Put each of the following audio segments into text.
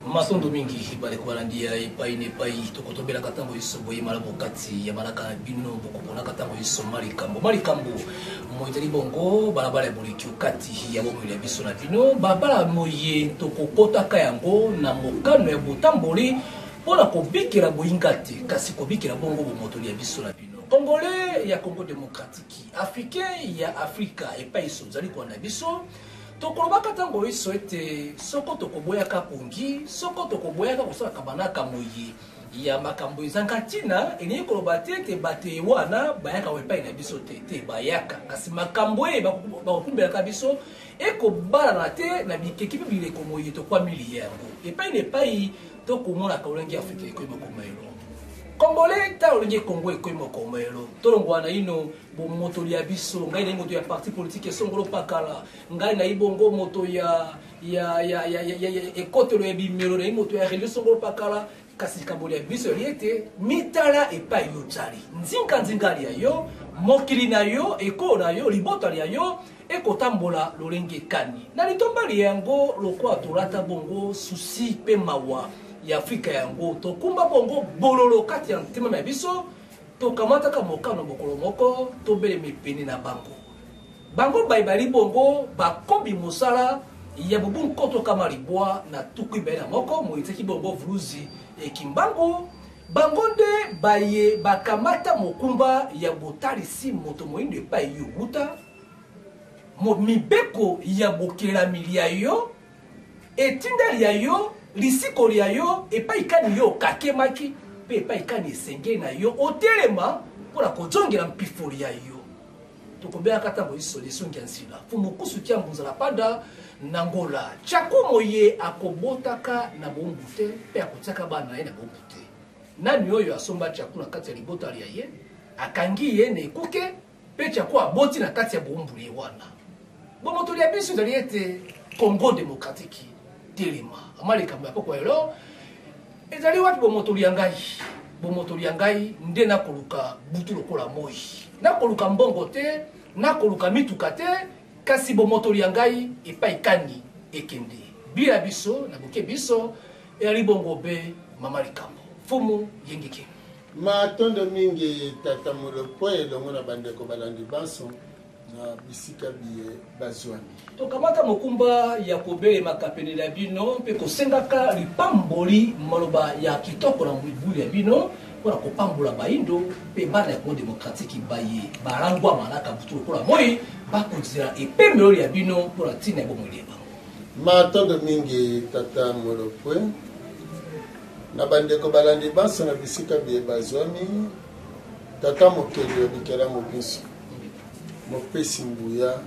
Masondo mingi bale kubalandia epai nepai tokotobela katango isobo yemala bokati ya malaka bino bokopona katango iso malikambo moiteli bongo balabala boliki okati ya bomweli ya biso na bino babala moye tokokotaka yango na mokano ya botamboli pona kobikela boingate kasi kobikela bongo bomotoli ya biso na bino Congolais ya Congo démocratique africain ya Afrika epai iso zali kwa na biso tokolobaka tango iso ete soko tokoboyaka pongi soko tokoboyaka kosala kabanaka moye ya makambo ezanga tina elingi koloba te ete bate wana bayaka wepai na biso te bayaka kasi makambo bakokumbelaka biso ekobalana te na bikeki mpe bileko moye tokwamili yango epai nepai tokomonaka olengi Afrika ekoyi mokomayelo Congolais ta olengi Congo ekoyi mokomayelo tolongwana ino bomotoli ya biso ngai na moto ya parti politique esongolo pakala ngai na ibongo moto ya ekotelo ya bimelo na moto ya religion songolo pakala kasi kaboli ya biso liete mitala epai yo tali nzinga ya yo mokili na yo eko na yo libota ya yo ekotambola lolenge kani na litombali yango lokwa tolata bongo susi pe mawa ya Afrika yango tokumba bongo bololo kati ya ntema ya biso tokamata ka mokano mokolo moko tobele mipeni na bango baibali bongo bakobi mosala ya bubu nkoto kama libwa na tuku ibena moko moiteki bongo vuluzi ekimbango bango nde baye bakamata mokumba ya botalisi moto moindo epai yo wuta mibeko ya bokela milia yo etindali ya yo lisiko lia yo epai kani yo kakemaki pe epai kani esenge na yo otelema pona kozongela mpifoli ya yo tokobea katango isolation kiansila fumukusu kia mbunza la pada nangola chakumo ye akobotaka na bombute pe akotaka bana ye na bombute nani oyo asomba chakuna kati ya libota lia ye akangi ye na ekuke pe chaku aboti na kati ya bombuli wana bomoto lia biso zali ete Congo démocratique telema amalika mba poko elo ezali watu bomotoli ya ngai nde nakoluka butu lokola moi nakoluka mbongo te nakoluka mituka te kasi bomotoli ya ngai epai kani ekende bila biso na boke biso ezali bongo be mama likambo fumu yengiki matondo mingi tata molopo elongo na bandeko balandi baso na bisika biye bazwami tokamata mokumba ya kobele makapene la bino pe kosengaka lipamboli maloba ya kitoko na mbuli ya bino pona kopambola baindo pe bana ya Congo démocratique baye barangwa malaka butu lokola moi bakonzela epemelo ya bino pona tina ya bomweli ya bango matondo mingi tata molopwe na bandeko balandi baso na bisika biye bazwami tata mokeli obikela mobiso mopesi mbuya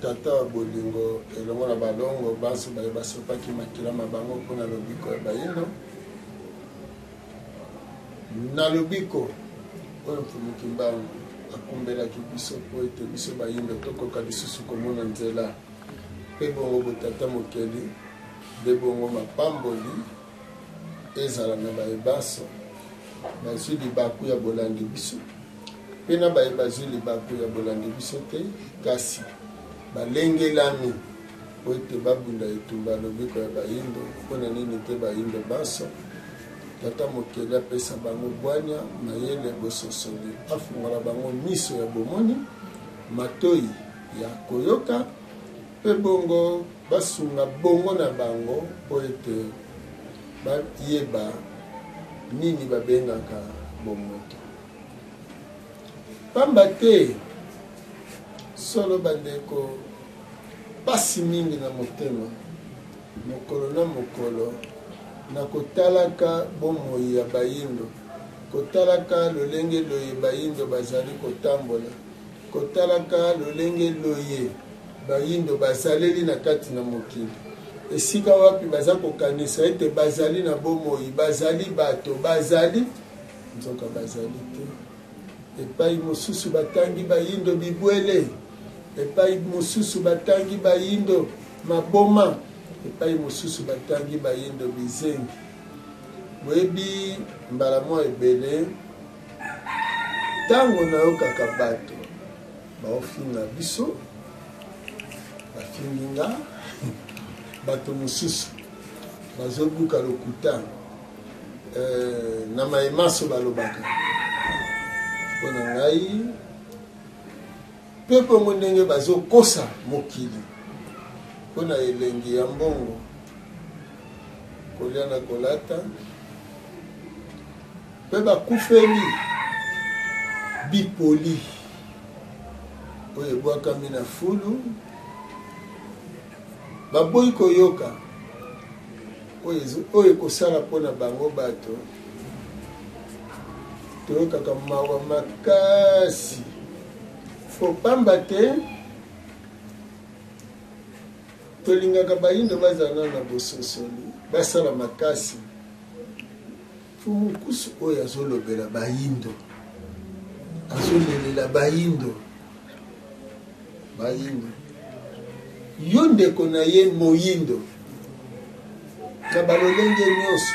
tata wa bolingo elongo na balongo banso baye basopaki makila mabango mpona lobiko ya bayindo na lobiko oyo mfumuki mbangu akumbelaki biso po ete biso bayindo tokoka lisusu komona nzela mpe bongo botata mokeli nde bongo mapamboli ezala na baye baso bazwi libaku ya bolandi biso pena baye bazwi libaku ya bolandi biso te kasi balengelami po ete babunda etumba lobiko ya bayindo mpona nini te bayindo baso tata mokeli apesa bango bwanya mayele bososoli afungola bango miso ya bomoni matoi ya koyoka mpe bongo basunga bongo na bango po ete bayeba nini babengaka bomoto pamba te solo bandeko pasi mingi na motema mokolo na mokolo na kotalaka bomoi ya bayindo kotalaka lolenge loye bayindo bazali kotambola kotalaka lolenge loye bayindo bazaleli na kati na mokili esika wapi baza kokanisa ete bazali na bomoi bazali bato bazali nzoka bazali te epai mosusu batangi bayindo bibwele epai mosusu batangi bayindo maboma epai mosusu batangi bayindo bizengi boyebi mbala mwa ebele ntango nayokaka bato baofinga biso bafingi nga bato mosusu bazobuka lokuta na maemaso balobaka mpona ngai mpe mpongo ndenge bazokosa mokili mpona elengi ya mbongo kolia na kolata mpe bakufeli bipoli oyo ebwakami na fulu baboyi koyoka oyo ekosala mpona bango bato toyokaka mawa makasi fo pamba te tolingaka bayindo bazala na bososoli basala makasi fumukusu oyo azolobela bayindo azolelela bayindo yo ndeko na ye moyindo na balolenge nyonso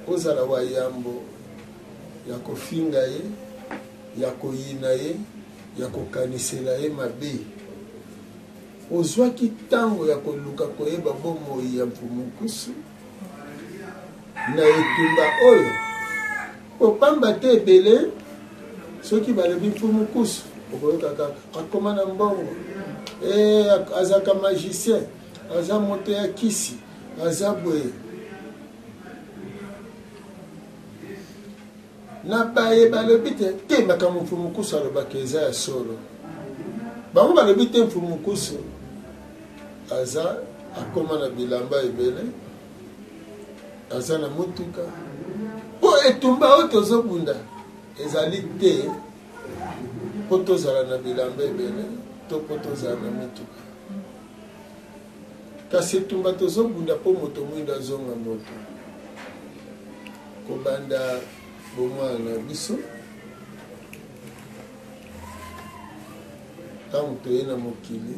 ozala wa yambo ya kofinga ye ya koyina ye ya kokanisela ye mabe ozwaki ntango ya koluka koyeba bomoi ya mpumukusu na etumba oyo kopamba te ebele soki balobi mpumukusu okoyoka kaka akoma na mbongo azaka magicien aza moto ya kisi aza boye na baye balobi te makambo mpumukusu alobaka eza ya solo bango balobi te mpumukusu aza akoma na bilamba ebele aza na motuka mpo etumba oyo tozobunda ezali te mpo tozala na bilamba ebele to mpo tozala na mituka kasi etumba tozobunda mpo moto mwindo azonga moto kobanda bomwana na biso ntango toye na mokili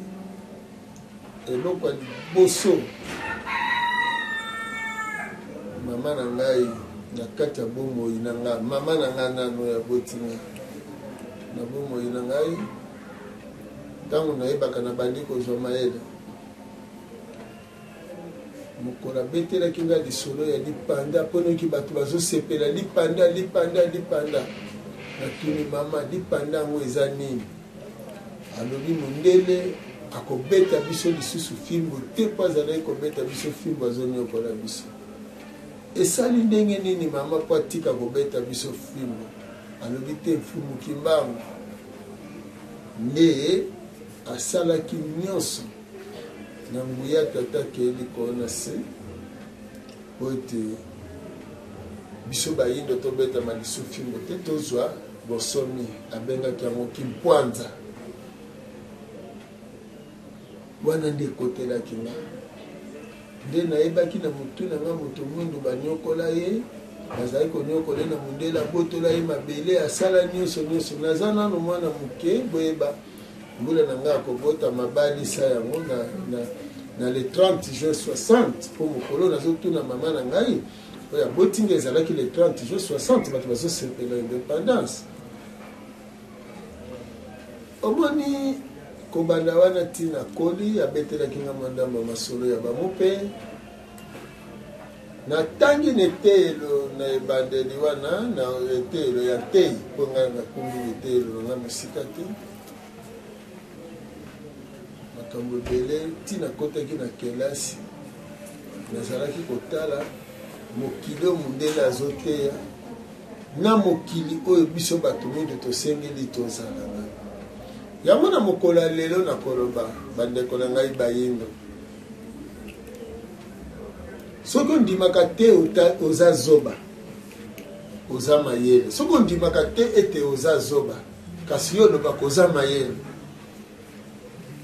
eloko ya liboso mama na ngai na kati ya bomoi na ngai mama na ngai nano ya botinga na bomoi na ngai ntango nayebaka na bandi kozwa mayele mokolo abetelaki nga lisolo ya lipanda mponoki bato bazosepela lipanda natuni mama lipanda yango eza nini alobi mondele akobeta biso lisusu fimbo te mpo azalaki kobeta biso fimbo azonyokola biso esali ndenge nini mama mpo atika kobeta biso fimbo alobi te mfumuki mbango nde asalaki nyonso na nguya tata keyeli koona se po ete biso bayindo tobetama liso fimbo te tozwa bosomi abengaki yango kimpwanza wana nde ekotelaki nga nde nayebaki na motu na nga moto mwindu banyokola ye bazali konyokola ye na mondele abotola ye mabele asala nyonso naza nano mwana moke boyeba mbula na nga akobota mabalisa yango na le 30 juin 60 mpo mokolo nazotuna mama na ngai oyo abotinga ezalaki le 30 juin 60 bato bazosepela indépendance omoni kobanda wana ntina koli abetelaki nga mandamba masolo ya bamope natangi na eteyelo na ebandeli wana na eteyelo ya tei mpo ngai nakumbi eteyelo nanga mosika te makambo ebele ntina kotaki na kelasi nazalaki kotala mokili oyo mondele azoteya na mokili oyo biso bato mingi tosengeli tozalana yango na mokolo ya lelo nakoloba bandeko na ngai bayindo soki ondimaka te oza zoba oza mayele soki ondimaka te ete oza zoba kasi yo olobaka oza mayele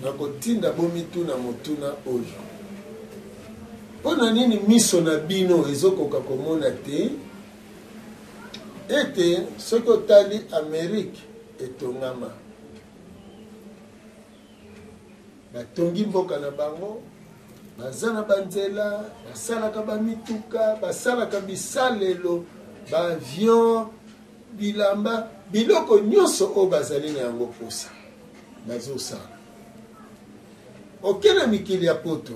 nakotinda bomituna motuna oyo mpona nini miso na bino ezokoka komona te ete soki otali Amerike etongama batongi mboka na bango baza na banzela basalaka bamituka basalaka bisalelo baavion bilamba biloko nyonso oyo bazali na yango posa bazosala okena mikili ya poto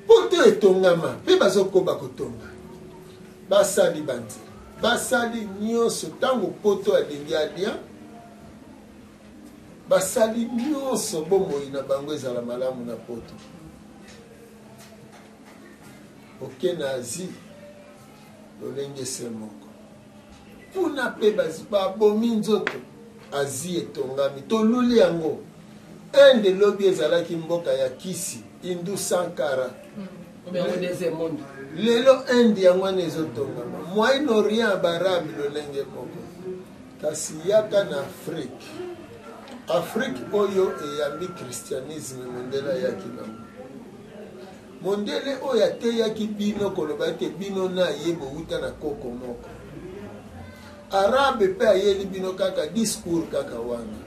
po te poto etongama pe bazokoba kotonga basali banzela basali nyonso ntango poto alingi alia basali nyonso bomoi na bango ezala malamu na poto oke na Asie lolenge se moko mpuna mpe babomi nzoto Asie etongami toluli yango Inde lobi ezalaki mboka ya kisi Hindu Sankara lelo Inde yango wana ezotongama Moyen-Orient barabi lolenge moko kasi yaka na Afrique oyo eyambi christianisme mondela yaki bango mondele oyo ateyaki bino koloba ete bino na yebo uta na koko moko arabe pe ayeli bino kaka discours kaka wana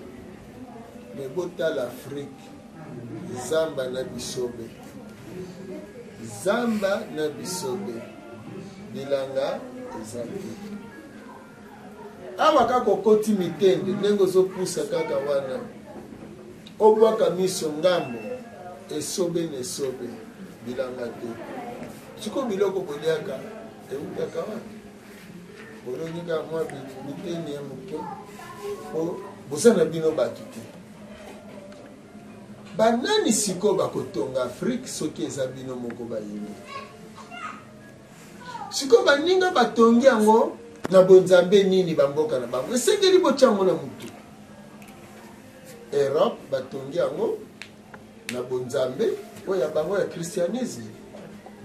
me botala Afrique zamba na bisobe bilanga ezali awa kaka okoti mitende ndenge ozopusa kaka wana obwaka miso ngambo esobe na esobe bilanga te siko biloko boliaka eutaka wana bolongika mwa biteni ya moke boza na bino bato te banani siko bakotonga Afrique soki eza bino moko bayini siko baninga batongi yango na bonzambe nini bamboka na bango esengeli botyango na mutu Europe batongi yango na bonzambe oyo bango ya christianisme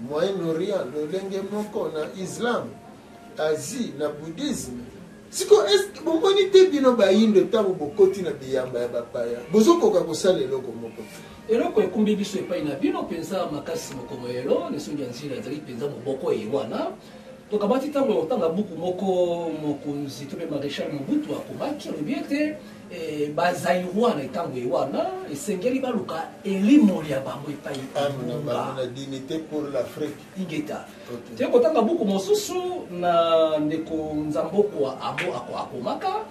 Moyen-Orient lolenge moko na Islam Asie na bouddhisme siko bomboni te bino bayindo ntango bokoti na biyamba ya bapaya bozokoka kosala eloko moko eloko ekumbi biso epai na bino mpenza makasi mokomo elo nesongi ya nzela ezali mpenza moboko ewana tokabati ntango otanga buku moko mokonzi to mpe maréchal Mobutu akomaki alobi ete bazali wana ntango ewana esengeli baluka elimoli ya bango epai na dignité pour l'Afrique ingeta te kotanga buku mosusu na ndeko nzamboko akomaka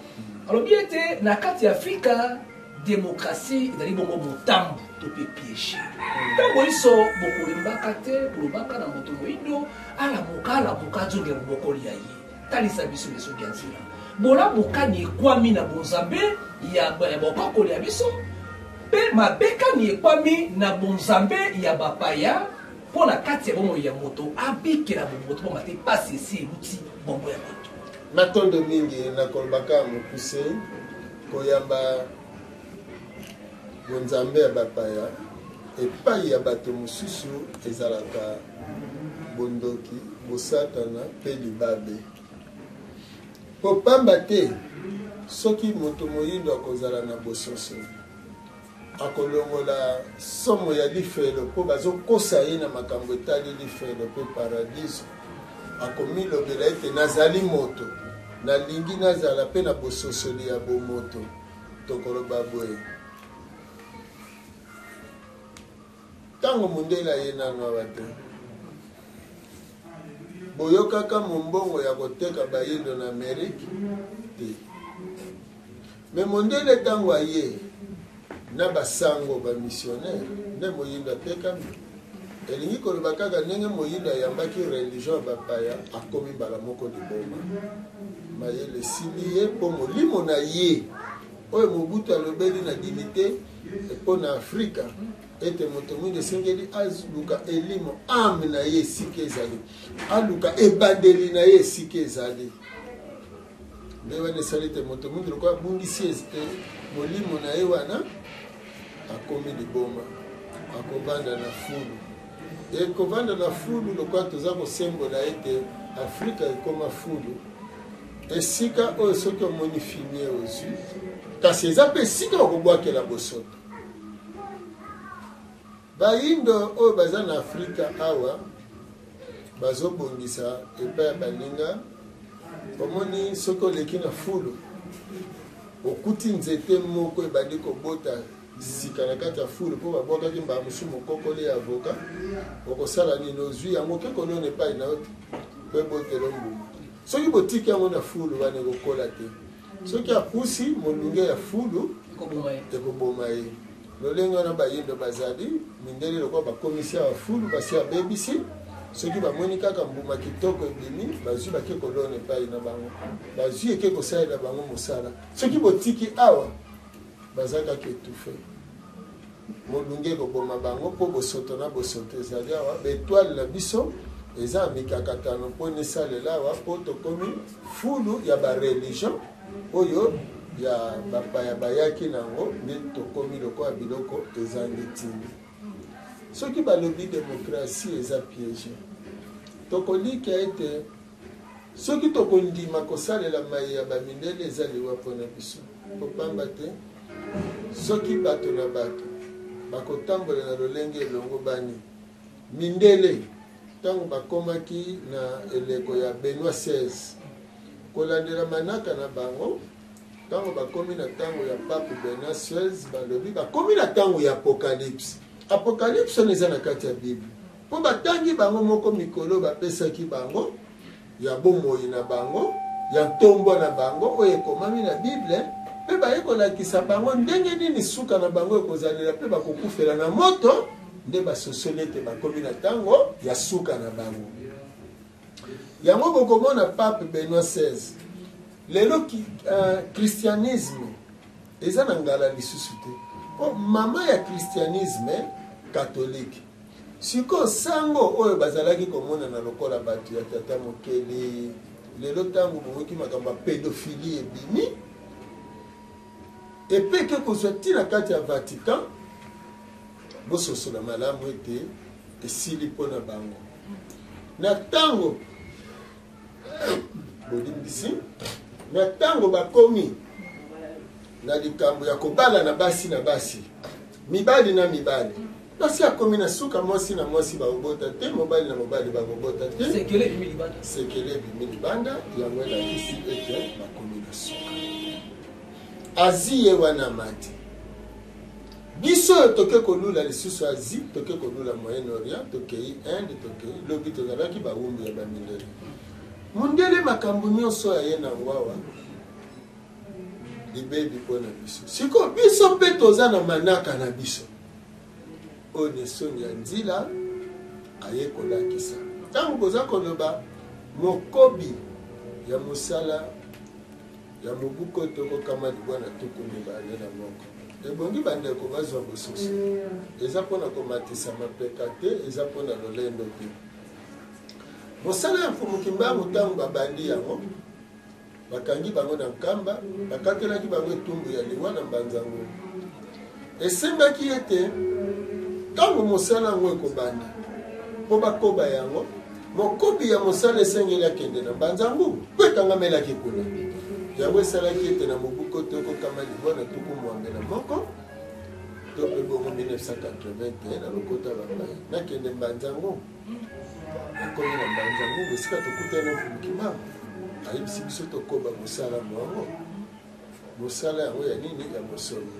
alobi ete na kati ya Afrika démocratie ezali bongo motambu to mpe piége ntango iso bokolembaka te kolobaka na moto moyindo alamuka azongela mobokoli ya ye talisa biso lesongi ya nzela bolamukani ekwami na bonzambe ya bokakoli ya biso mpe mabekani ekwami na bonzambe ya bapaya mpo na kati ya bomoi ya moto abikela bomoto mpo mate pasi esi eluti bombo ya moto matondo mingi nakolobaka mokuse koyamba bonzambe ya bapaya epai ya bato mosusu ezalaka bondoki bosatana mpe libabe po pamba te soki moto moyindo akozala na bososo akolongola somo ya lifelo mpo bazokosa ye na makambo etali lifelo mpe paradiso akomilobela ete nazali moto nalingi nazala mpe na bososoli ya bomoto tokoloba boye ntango mondela ye nano awa te boyokaka mombongo ya koteka bayindo na Amerike te me mondele ntango aye na basango bamissionnaire nde moyindo atekami elingi koloba kaka ndenge moyindo ayambaki religion ya bapaya akomi mbala moko liboma mayele esili ye mpo molimo na ye oyo Mobutu alobeli na dignité mpo na Afrika ete moto mwindu esengeli aluka elimo ame na ye esika ezali aluka ebandeli na ye esika ezali nde wana esali ete moto mwindu lokola abungisi molimo na ye wana akomi liboma akovanda na fulu ekovanda na fulu lokola toza kosembola ete Afrika ekoma fulu esika oyo soki omoni filmie ozwi kasi eza mpe esika okobwakela bosoto bayindo oyo baza na Afrika awa bazobongisa epai ya baninga omoni soki oleki na fulu okuti nzete moko ebandi kobota sika na kati ya fulu mpo babwakaki mbala mosusu mokokoli ya avoka okosala nini ozwi yango ke kolona epai na yo mpo ebotelo mbuma soki botiki yango na fulu wana ekokola te soki apusi molunge ya fulu ekoboma ye lolengo na bayindo bazali mindele lokwa ba commissaire fulu basi ya BBC soki bamoni kaka mbuma kitoko ebimi bazwi bake kolona epai na bango bazwi eke kosalela bango mosala soki botiki awa bazakaka etufe molunge koboma bango mpo bosoto na bosoto ezali awa baetoile na biso eza mikakatano mpo nesalela awa mpo tokomi fulu ya bareligion oyo ya bapaya bayaki nango nde tokomi lokola biloko ezangi ntina soki balobi démocratie eza piège tokolika ete soki tokondima kosalela mai ya bamindele eza liwa mpona biso popamba te soki bato na bato bakotambola na lolenge elongo bani mindele ntango bakomaki na eleko ya Benoît XVI kolandela manaka na bango ntango bakomi na ntango ya pape Benoît XVI balobi bakomi na ntango ya apocalypse apocalypse wana eza na kati ya bible mpo batangi bango moko mikolo bapesaki bango ya bomoi na bango ya ntombo na bango oyo ekomami na bible mpe baye kolakisa bango ndenge nini suka na bango ekozalela mpe bakokufela na moto nde basosoli ete bakomi na ntango ya suka na bango yango bokomona pape Benoît XVI lelo christianisme eza na ngala lisusu te po mama ya christianisme catholique siko sango oyo bazalaki komona na lokola bato ya tata mokeli lelo ntango bomoki makambo ya pédophilie ebimi epeke kozwa ntina kati ya Vatican bososola malamu ete esili mpo na bango na ntango bolimbisi na ntango bakomi na likambo ya kobala na basi na basi mibali na mibali basi akomi na suka mwasi na mwasi bakobota te mobali na mobali bakobota te sekele bimi libanda yango elakisi ete bakomi na suka Asie ye wana mati biso oyo toke kolula lisusu Asie toke kolula Moyen Orient tokei Inde tokei lobi tozalaki bawumbu ya bamindele mundele makambo nyonso ya ye na ngwawa libebi mpo na biso siko biso mpe toza na manaka na biso oyo nesoni ya nzila aye kolakisa ntango koza koloba mokobi ya mosala ya mobuko tokokama libwa na tuku mibale na moko ebongi bandeko bazwa bosusu eza mpona komatisa mapeka te eza mpona lolendo te mosala ya mfumuki mbangu ntango babandi yango bakangi bango na nkamba bakatelaki bango etumbu ya liwa na mbanzango esengaki ete ntango mosala yango ekobanda mpo bakoba yango mokobi ya mosala esengeli akende na mbanzango mpo etangamelaki kuna yango esalaki ete na mobuko tokokama liwa na tuku mwambe na moko to mpe bongo 1981 na lokota bapaya nakende mbanzango akomi na mbanzango esika tokutana mfumuki mbangu ayebisi biso tokoba mosala mwango mosala yango ya nini ya mosolo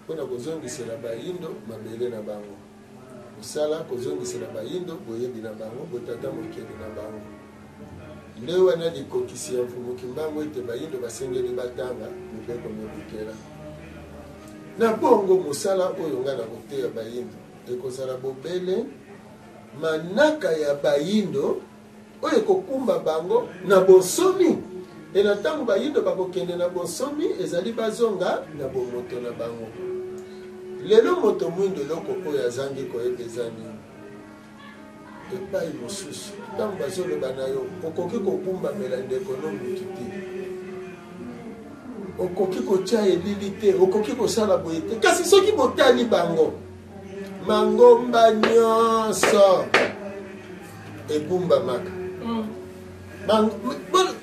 mpona kozongisela bayindo mabele na bango mosala kozongisela bayindo boyebi na bango botata mokeli na bango nde wana likokisi ya mfumuki mbango ete bayindo basengeli batanga mibeko mibukela na bongo mosala oyo nga na koteya bayindo ekozala bobele manaka ya bayindo oyo ekokumba bango na bonsomi e na ntango bayindo bakokende na bonsomi ezali bazonga na bomoto na bango lelo moto mwindo eloko oyo azangi koyeba eza nini epai mosusu ntango bazoloba na yo okoki kokumbamela ndeko no motu te okoki kotya elili te okoki kosala boye te kasi soki botali bango mangomba nyonso ebumbamaka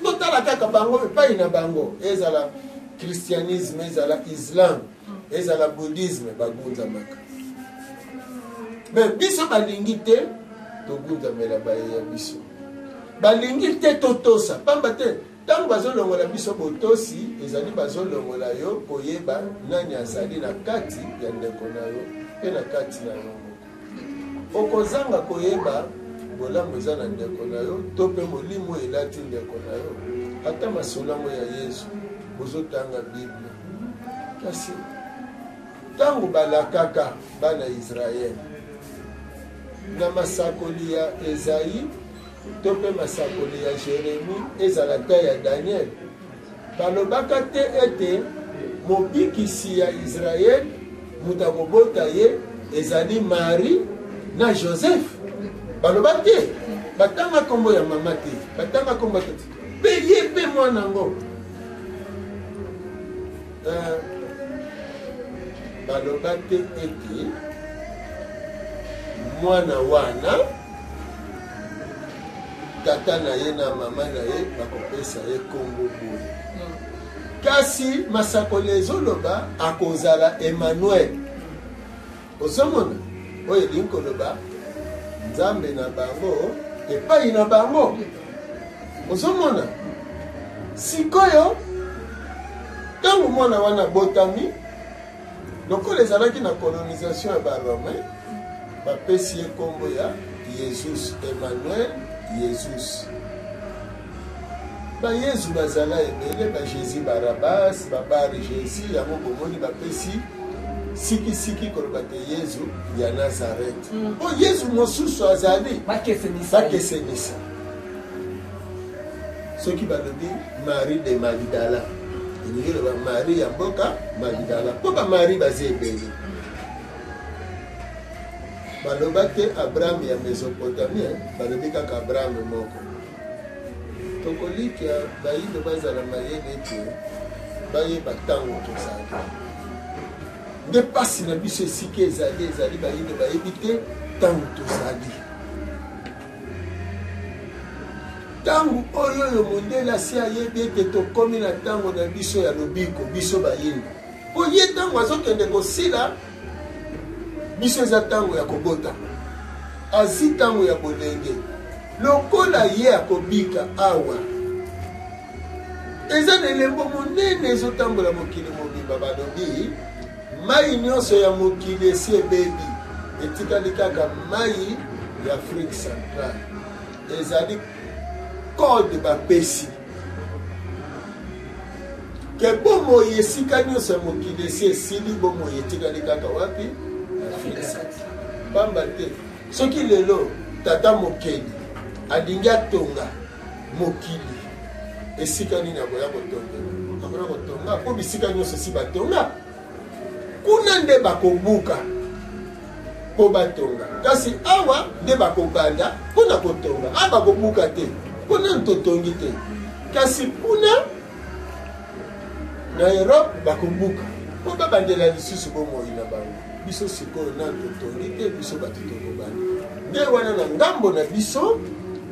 botala kaka bango epai na bango ezala christianisme ezala islam ezala bouddhisme bagunzamaka me biso balingi te togunzamela baye ya biso balingi te totosa pamba te ntango bazolongola biso botosi ezali bazolongola yo koyeba nani azali na kati ya ndeko na yo mpe na kati na yo moko okozanga koyeba bolamu eza na ndeko na yo to mpe molimo elati ndeko na yo ata masolamo ya yesu bozotanga bible kasi Tango balakaka bana Israël na masakoli ya Esaïe to pe masakoli ya Jérémie ezalaka ya Daniel balobaka te ete mobikisi ya Israël muta kobota ye ezali Marie na Joseph baloba te batanga kombo ya mama te batanga kombo te pe ye pe mwana ngo baloba te ete mwana wana tata na ye na mama na ye bakopesa ye kombo boye kasi masakoli ezoloba akozala Emmanuel ozomona oyo elingi koloba nzambe na bango epai na bango ozomona sikoyo ntango mwana wana botami lokola ezalaki na colonisation ya baromain bapesi ye kombo ya Jesus Emmanuel Jesus bayezu bazala ebele bajésus barabas babari jésus yango bomoni bapesi sikisiki koloba te yezu ya Nazareth po yezu mosusu azali bakesenisa soki balobi Marie de Magdala elingi loba Marie ya mboka Magdala po bamari baza ebele baloba te Abraham ya Mesopotamie balobi kaka Abraham moko tokolikia bayindo bazala mayele ete bayeba ntango tozali nde pasi na biso esika ezali bayindo bayebi te ntango tozali ntango oyo mondele asi ayebi ete tokomi na ntango na biso ya lobiko biso bayindo po ye ntango azokende kosila biso eza ntango ya kobota azi ntango ya bolenge lokola ye akobika awa eza na elembo monene ezotambola mokili mobimba balobi mai nyonso ya mokili esi ebebi etikali kaka mai ya Afrique centrale ezali code bapesi ke bomoi esika nyonso ya mokili esi esili bomoi etikali kaka wapi pamba te soki lelo tata mokeli alingi atonga mokili esika nini akoya kotonga po bisika nyonso si batonga kuna nde bakobuka po batonga kasi awa nde bakobanda mpona kotonga a bakobuka te mpona ntotongi te kasi kuna na Europe bakobuka po babandela lisusu bomoi na bango biso sikoyo na ntotongi te biso bato tokobanda nde wana na ngambo na biso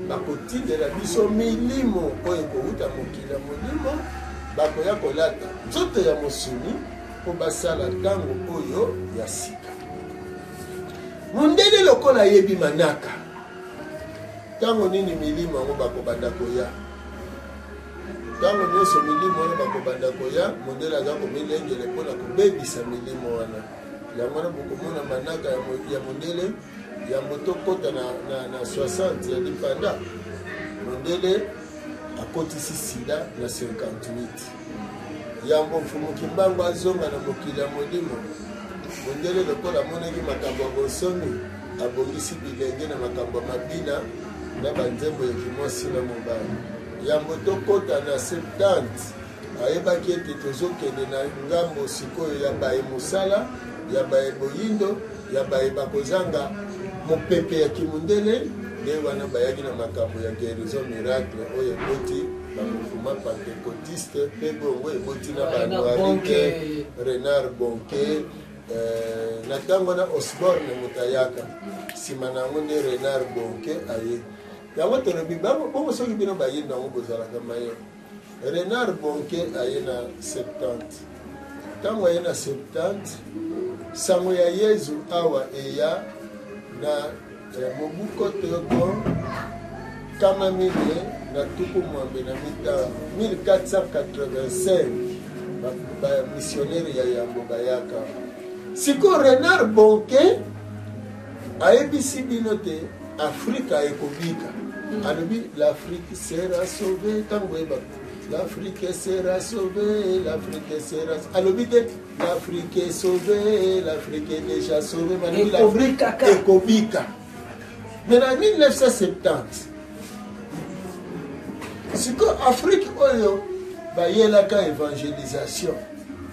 bakotindela biso milimo oyo kouta mokili ya molimo bakoya kolata nzoto ya mosuni po basala ntango oyo ya sika mondele lokola ayebi manaka ntango nini milimo yango bakobanda koya ntango nyonso milimo wana bakobanda koya mondele aza komilengele mpona kobebisa milimo wana yango wana bokomona manaka ya mondele yambo tokota na 60 ya lipanda mondele akotisi sida na 58 yambo mfumuki mbango azonga na mokili ya molimo mondele lokola amonaki makambo ya bonsomi abongisi bilenge na makambo ya mabina na banzembo ya kimwasi na mobali yambo tokota na 70 ayebaki ete tozokende na ngambo sikoyo ya baye mosala ya baye boyindo ya baye bakozanga mopepe ya kimundele nde wana bayaki na makambo ya guérison miracle oyo eboti bamofuma pentecotiste mpe bongo eboti na banoarike Renard Bonke na ntango wana Osborne moto ayaka nsima na yango nde Renard Bonke aye yango tolobi bongo soki bino bayindo yango bozalaka maye Renard Bonke aye na 70 ntango aye na 70 sango ya Yezu awa eya na mobuko toko kama mine na tuku mwambe na mita 1485 ba missionnaire ya yambo bayaka siko Renard Bonke ayebisi bino te Afrika ekobika alobi l'Afrique sera sauvée tango eba L'Afrique sera sauvée, l'Afrique sera... Alobite, l'Afrique est sauvée, l'Afrique est déjà sauvée. Ekobika. Mais en 1970, c'est qu'Afrique, il y a la évangélisation.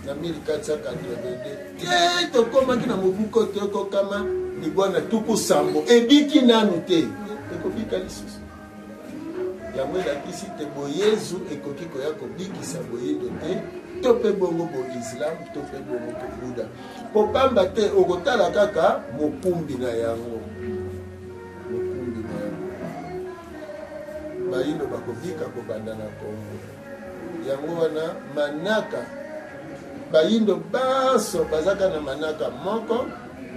En 1482. Et tout comme qui n'a pas de kama ni bwana tuku sambo. Et biki nanute. Ekobika lisusu. La mwela kisi te boyezu ekokiko yako biki sa boyedo te. Tope bongo bo Islam, tope bongo bo Buddha. Popamba te okotala kaka mopumbi na yango. Mopumbi na yango. Bayindo bakobika kobanda na Kongo. Yango wana manaka bayindo baso bazaka na manaka moko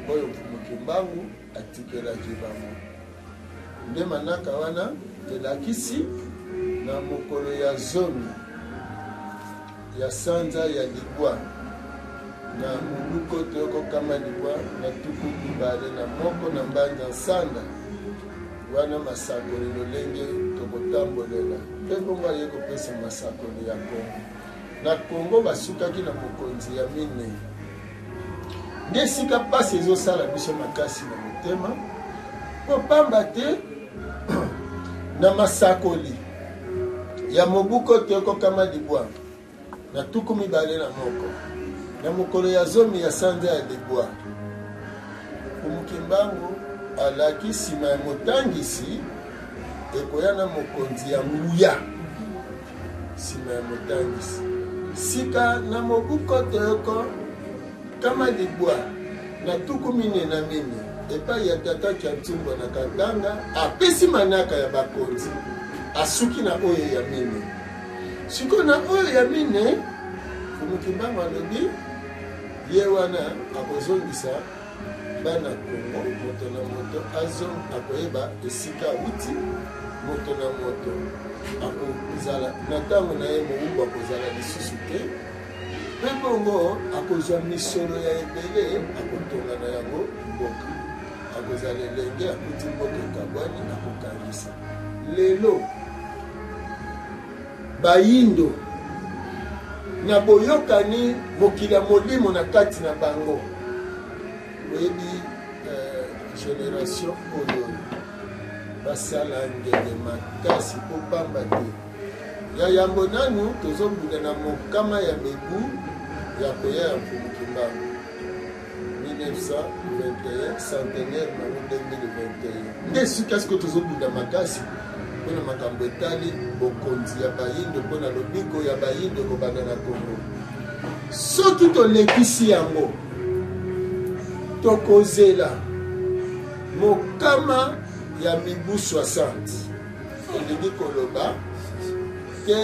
oyo mukimbangu atikelaki bango nde manaka wana telakisi na mokolo ya zomi ya sanza ya libwa na muluko toyokokama libwa na tuku mibale na moko na mbanja nsanda wana masakoli lolenge tokotambolela mpe bongo aye kopesa masakoli ya Kongo na Kongo basukaki na mokonzi ya mine nde esika mpasi ezosala biso makasi na motema po pamba te na masakoli ya mobuko toyokokama libwa na tuku mibale na moko na mokolo ya zomi ya sanza ya libwa omukimbangu alaki nsima ya motangisi ekoya na mokonzi ya nguya nsima ya motangisi sika na mobuko toyoko kama libwa na tuku mine na mine epai ya tata kya ntumbo na katanga apesi manaka ya bakonzi asuki na oyo ya mine siko na oyo ya mine omukimbangu alobi ye wana akozongisa bana Kongo moto na moto akoyeba esika wuti moto na moto akozala na ntango na ye mobubu akozala lisusu te mpe bongo akozwa misolo ya ebele akotonga na yango mboka akozala elenge akuti mboka ekabwani akokangisa lelo bayindo na boyokani mokili ya molimo na kati na bango oyebi génération oyo basala ngenge makasi po pamba te ya yambo nanu tozobuda na mokama ya mibu ya koya ya mfumukimbangu 1921 centenaire na 2021 nde sika siko tozobuda makasi mpona makambo etali bokonzi ya bayindo mpona lobiko ya bayindo kobanda na Kongo soki tolekisi yango tokozela mokama ya mibu 60 olingi koloba ke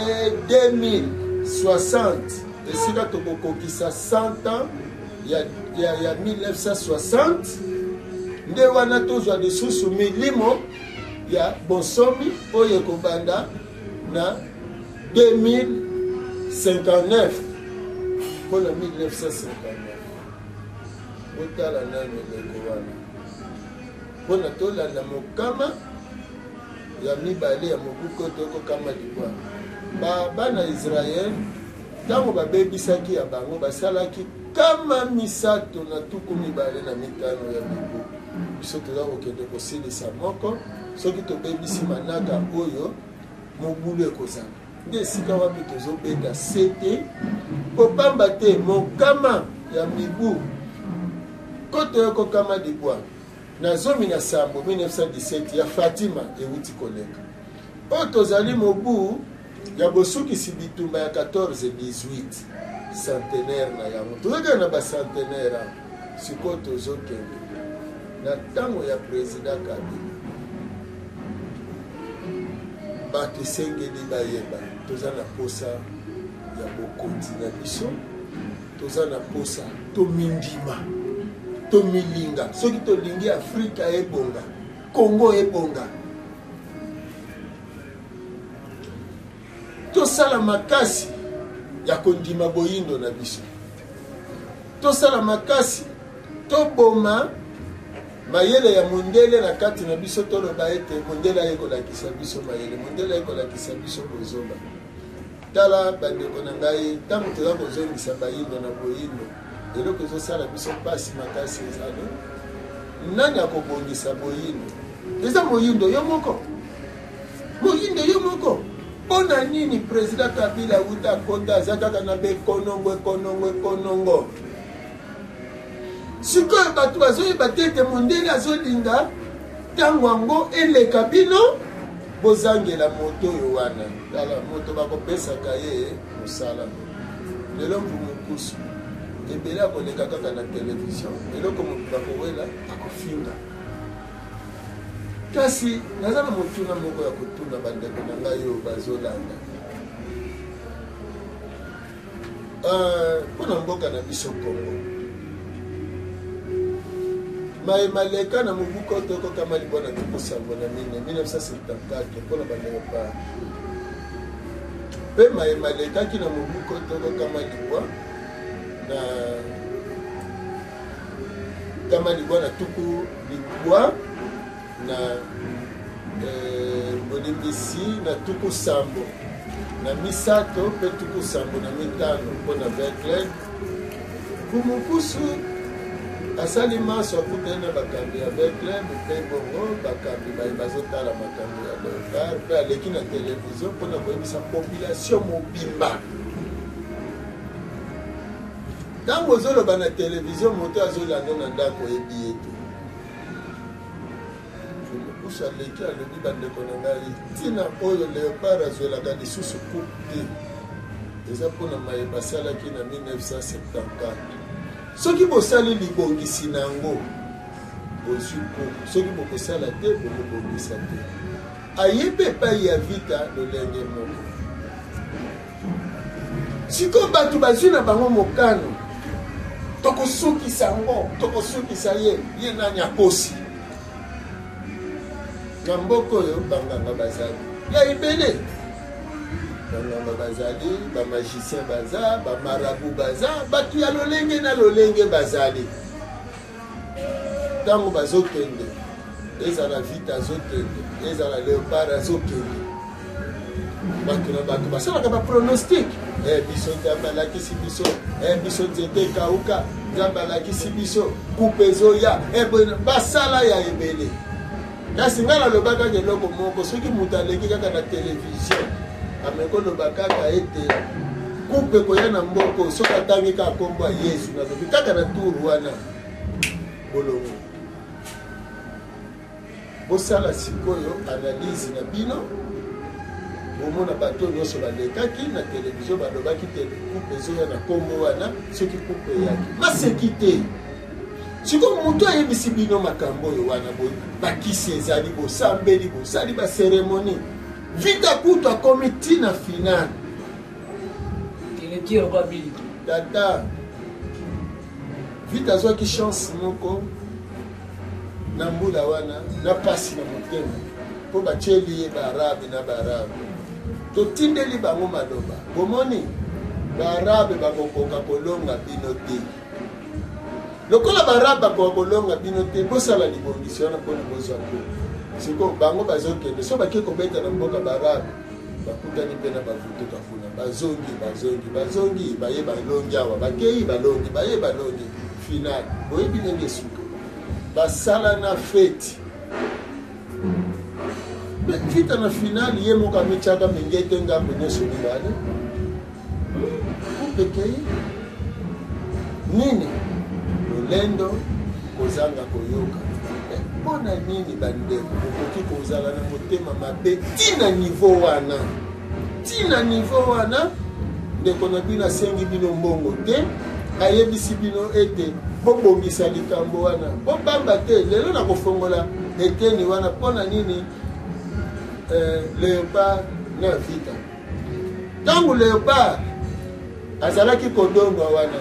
2060 esika tokokokisa 100 ans ya 1960 nde wana tozwa lisusu milimo ya bonsomi oyo ekobanda na 2059 mpona 1959 otala nano eleko wana mpona tolanda mokama ya mibale ya mobuko tokokama libwa bana Israel ntango babebisaki ya bango basalaki kama misato na tuku mibale na mitano ya mibu biso toza kokende kosilisa moko soki tobebisi manaka oyo mobulu ekozala nde esika wapi tozobeta sete popamba te mokama ya mibu koto yokokama libwa na zomi na sambo 1917 ya Fatima ewuti koleka oyo tozali mobu ya bosukisi bitumba ya 14-18 centenaire na yango tozokende na bacentenaire sikoyo tozokende na ntango ya président Kabila bato esengeli bayeba toza na posa ya bokonzi na biso toza na posa tomindima tomilinga soki tolingi Afrika ebonga Kongo ebonga tosala makasi ya kondima boyindo na biso tosala makasi toboma mayele ya mondele na kati na biso toloba ete mondele ayekolakisa biso mayele mondele ayekolakisa biso bozoba tala bandeko na ngai ntango toza kozongisa bayindo na boyindo eloko ezosala biso mpasi makasi ezali nani akobongisa boyindo eza moyindo yo moko mpona nini président Kabila uta kota aza kaka na bekonongo sikoyo bato bazoyeba te ete mondele azolinga ntango yango eleka bino bozangela moto oyo wana tala moto bakopesaka ye mosala lelo mvumukusu ebele akoleka kaka na televizio eloko moto bakowela akofinga kasi naza na motuna moko ya kotuna bandeko na ngai oyo bazolanda mpona mboka na biso Kongo maleka na mobuko tokokama libwana tokosango na 1974 mpona bandeko pa mpe malekaki na mobuko tokokama libwa na kama libwa na tuku libwa na bolimbisi na tuku sambo na misato mpe tuku sambo na mitano mpona Verclair Bumukusu asali maso akutani na bakambi ya Verclair mpe bongo bakambi bazotala makambo ya Leopard mpe aleki na televizio mpona koyebisa population mobimba ntango ozoloba na televizio moto azolanda na ndako oyebi ye te Bumukusu aleki alobi bandeko na ngai ntina oyo Leopard azwelaka lisusu coupe te eza mpona mayeba asalaki na 1974 soki bosali libongisi na yango bozwi coupe soki bokosala te bokobongisa te ayebi epai ya vita lolenge moko sikoyo bato bazwi na bango mokano tokosukisa yango tokosukisa ye nani akosi na mboka oyo banganga bazali ya ebele banganga bazali bamagicien baza bamarabu baza bato ya lolenge na lolenge bazali ntango bazokende ezala vita azokende ezala Leopard azokende bato na bato basalaka bapronostic biso nzambe alakisi biso biso nzete ekauka nzambe alakisi biso kupe ezoya basala ya ebele kasi ngai nalobaka eloko moko soki moto aleki kaka na televizio amekoloba kaka ete kupe koya na mboko soki atangi kaka kombo ya Yesu nalobi kaka na turu wana bolongo bosala sikoyo analyse na bino bomona bato nyonso balekaki na televizio balobaki te kupe ezoya na kombo wana soki kupe eyaki maseki te sikoyo moto ayebisi bino makambo oyo wana bakisi ezali bosambeli bosali baseremoni vita kutu akomi ntina finale tata vita azwaki chance moko na mbula wana na pasi na motema mpo batieli ye baarabe na baarabe totindeli bango maloba bomoni baarabe bakokoka kolonga bino te lokola baarabe bakoka kolonga bino te bosala libongisi wana mpona bozwa ko siko bango bazokende so bake kobeta na mboka baarabe bakutani mpe na bavutuka kuna bazongi baye balongi awa bakei balongi baye balongi finale boyebi ndenge esuka basala na feti vita na finale ye moko amitiaka mingete ngambo nyonso mibale kupekei nini lolendo kozanga koyoka mpona nini bandeko okoki kozala na motema mabe tina nivo wana ndeko na bino asengi bino mbongo te ayebisi bino ete bobongisa likambo wana bobamba te lelo na kofongola eteni wana mpona nini Leopard na vita ntango Leopard azalaki kodondwa wana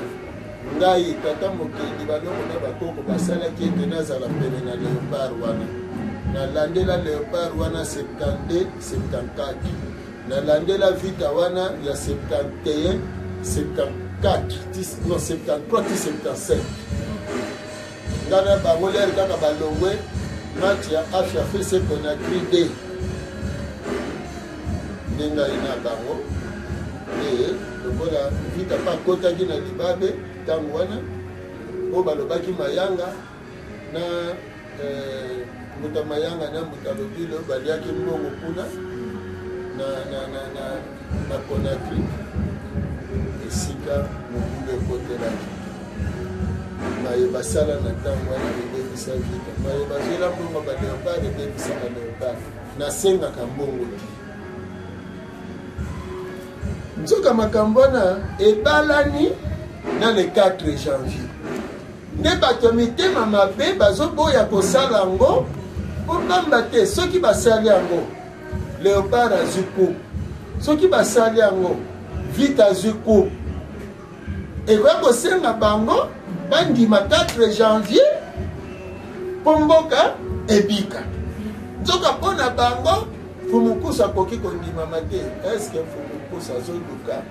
ngai tata mokeli balongo na bakoko basalaki ete nazala pene na Leopard wana nalandela Leopard wana 72 74 nalandela vita wana ya 71 74 non 73 77 ngana bango ler kaka balongwe match ya afya fese Conakry D ndenga ina bango lokola vita pa kotaki na libabe ntango wana po balobaki mayanga na muta mayanga na muta lobilo baliaki mbongo kuna na Conakry esika mokumba ekotelaki maye basala na ntango wana ebebisa vita maye bazwela mbongo baleopard ebebisa baleopard nasengaka mbongo te nzoka makambo wana ebalani na le 4 janvier nde bato mitema mabe bazoboya kosala yango mpo pamba te soki basali yango léopard azwi coupe soki basali yango vite azwi coupe ekoya kosenga bango bandima 4 janvier mpo mboka ebika nzoka mpo na bango fumukusa akoki kondimama te eske fumukusa azoluka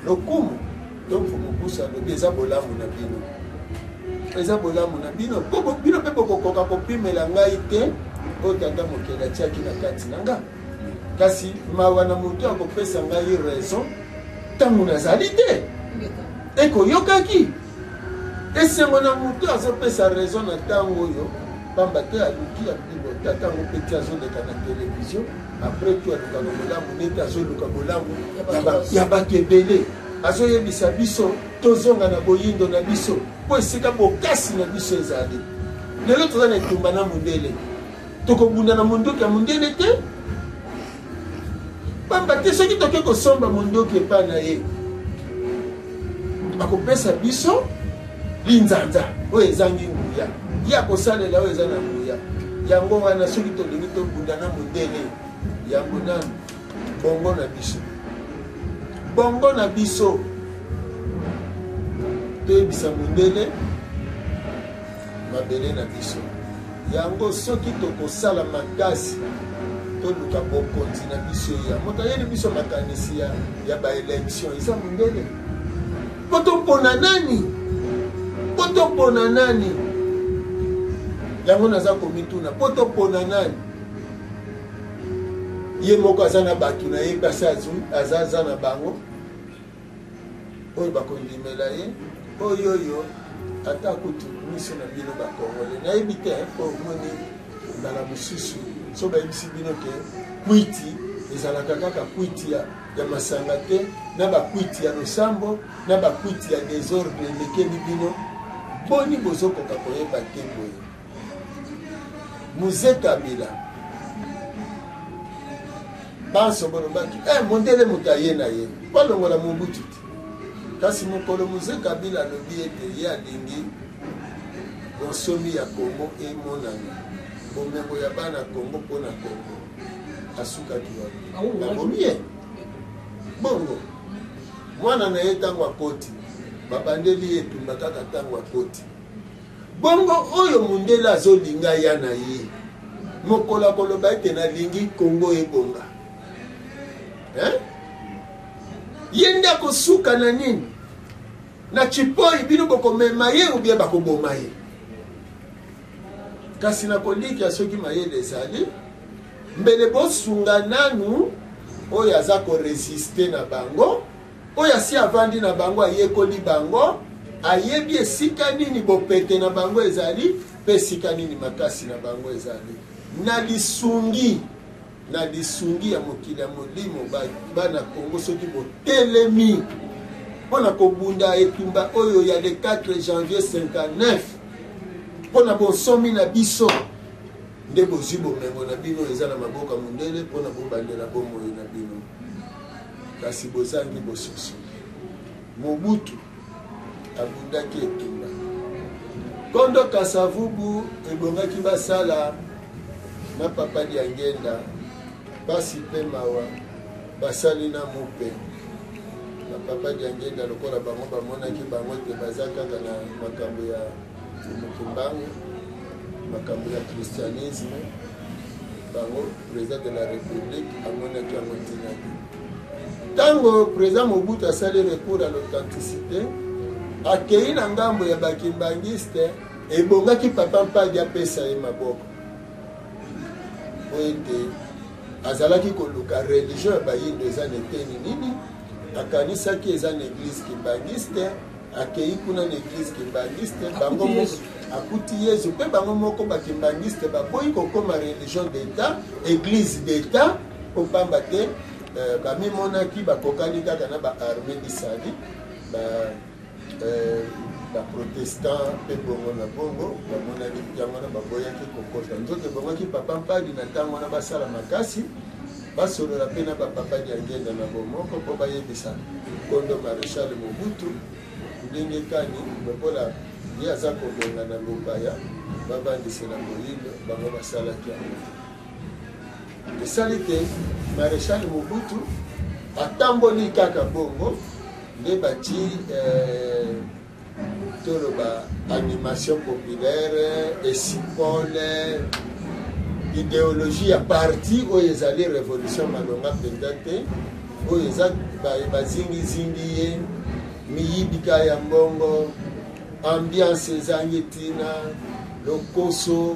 lokumu to fumukusa alobi eza bolamu na bino eza bolamu na bino bino mpe bokokoka kopimela ngai te oyo tata mokili atiaki na kati na nga kasi mawa na moto akopesa ngai raison ntango nazali te ekoyokaki esengo na moto azopesa raison na ntango oyo pamba te aluki abilota ntango peti azoleka na televizio apres tu alukaka bolamu neti azoluka bolamu ya bato ebele azoyebisa biso tozonga na boyindo na biso mpo esika bokasi na biso ezali lelo toza na etumba na mondele tokobunda na mondoki ya mondele te pamba te soki toke kosomba mondoki epai na ye akopesa biso linzanza oyo ezangi nguya ye akosalela oyo eza na nguya yango wana soki tolingi tobunda na mondele yango nanu bongo na biso bongo na biso toyebisa mondele mabele na biso yango soki tokosala makasi toluka bokonzi na biso ya moto ayeli biso makanisi ya baelection eza mondele po topona nani po topona nani yango naza komituna po topona nani ye moko aza na bato na ye kasi aza na bango oyo bakondimela ye oyoyo ata kutu miso na bino bakongole nayebi te mpo omoni mbala mosusu so bayebisi bino ke kwiti ezalaka kaka kwiti ya masanga te na bakwiti ya losambo na bakwiti ya desordre elekeli bino boni bozokoka koyeba te boye Mzee Kabila banso bolobaki mondele moto aye na ye balongola Mobutu te kasi mokolo Mzee Kabila alobi ete ye alingi bonsomi ya Kongo emonana bomengo ya bana Kongo mpona Kongo asukaki wabi ye bongo mwana na ye ntango akoti babandeli etumba kaka ntango akoti bongo oyo mondele azolinga ya na ye mokolo akoloba ete nalingi Kongo ebonga ye nde akosuka na nini na chipoi bino bokomema ye ubie bakoboma ye kasi nakoliki soki mayele ezali mbele bosunga nanu oyo aza koresiste na bango oyo asi avandi na bango ayekoli bango ayebi esika nini bopete na bango ezali mpe esika nini makasi na bango ezali na lisungi ya mokili ya molimo bana Kongo soki botelemi mpona kobunda etumba oyo ya le 4 janvier 59 mpona bonsomi na biso nde bozwi bomengo na bino eza na maboka mondele mpona bobandela bomoi na bino kasi bozangi bososo Mobutu abundaki etumba kondo Kasavubu ebongaki basala na papa Diangenda pasi mpe mawa basali na mope na papa Diangenda lokola bango bamonaki bango te baza kaka na makambo ya mokimbangu makambo ya christianisme bango président de la république amonaki yango ntina te ntango président Mobutu asali recours à l'authenticité akei na ngambo ya bakimbangiste ebongaki papa Mpadi apesa ye maboko po ete azalaki koluka religion ya bayindo eza neteni nini akanisaki eza na église kimbangiste akei kuna na église kimbangiste bango akuti Yesu mpe bango moko bakimbangiste baboyi kokoma religion d'état église d'état opamba te bamimonaki bakokani kaka na baarmée disali baprotestant mpe bongo na bongo bamonaki yango wana baboyaki kokota nzoke bongaki papa mpadi na ntango wana basala makasi basolola mpe na bapapadi ya ngenda na bomoko mpo bayebisa kondo maréchal Mobutu ndenge kani lokola ye aza kobenga na lopaya babandisela moyindo bango basalaki yango esali te maréchal Mobutu atamboli kaka bongo nde bati toloba animation populaire esipole idéologie ya parti oyo ezali révolution malonga mpenza te oyo eza bazingizingi ye miyibika ya mbongo ambiance ezangi ntina lokoso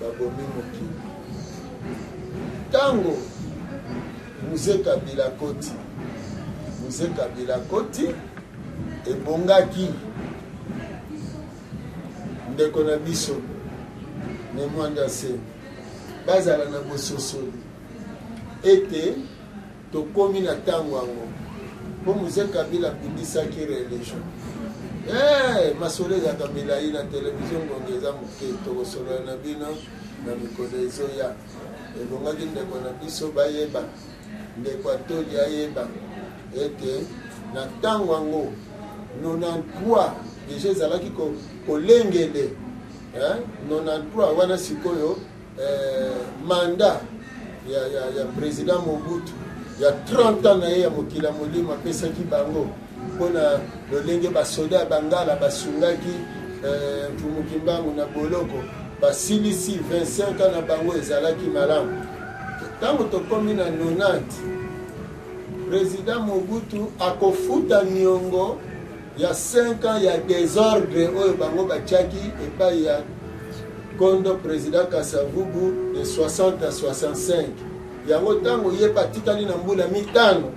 babomi mokili ntango Mzee Kabila koti ebongaki ndeko na biso ne mwanda se bazala na bososoli ete tokomi na ntango yango mpo Mzee Kabila akundisaki religion masolo ezaka milai na televizio ngongo eza moke tokosolola na bino na mikolo ezoya ebongaki ndeko na biso bayeba ndeko atoli ayeba ete na ntango yango 93 deja ezalaki kolengele 93 wana sikoyo manda ya président Mobutu ya 30 ans na ye ya mokili ya molimo apesaki bango mpona lolenge basoda ya bangala basungaki mfumukimbangu na boloko basilisi 25 ans na bango ezalaki malamu ntango tokomi na 90 président Mobutu akofuta niongo ya 5 ans ya désordre oyo bango batiaki epai ya kondo président Kasavubu de 60 à 65 yango ntango ye batikali na mbula mitano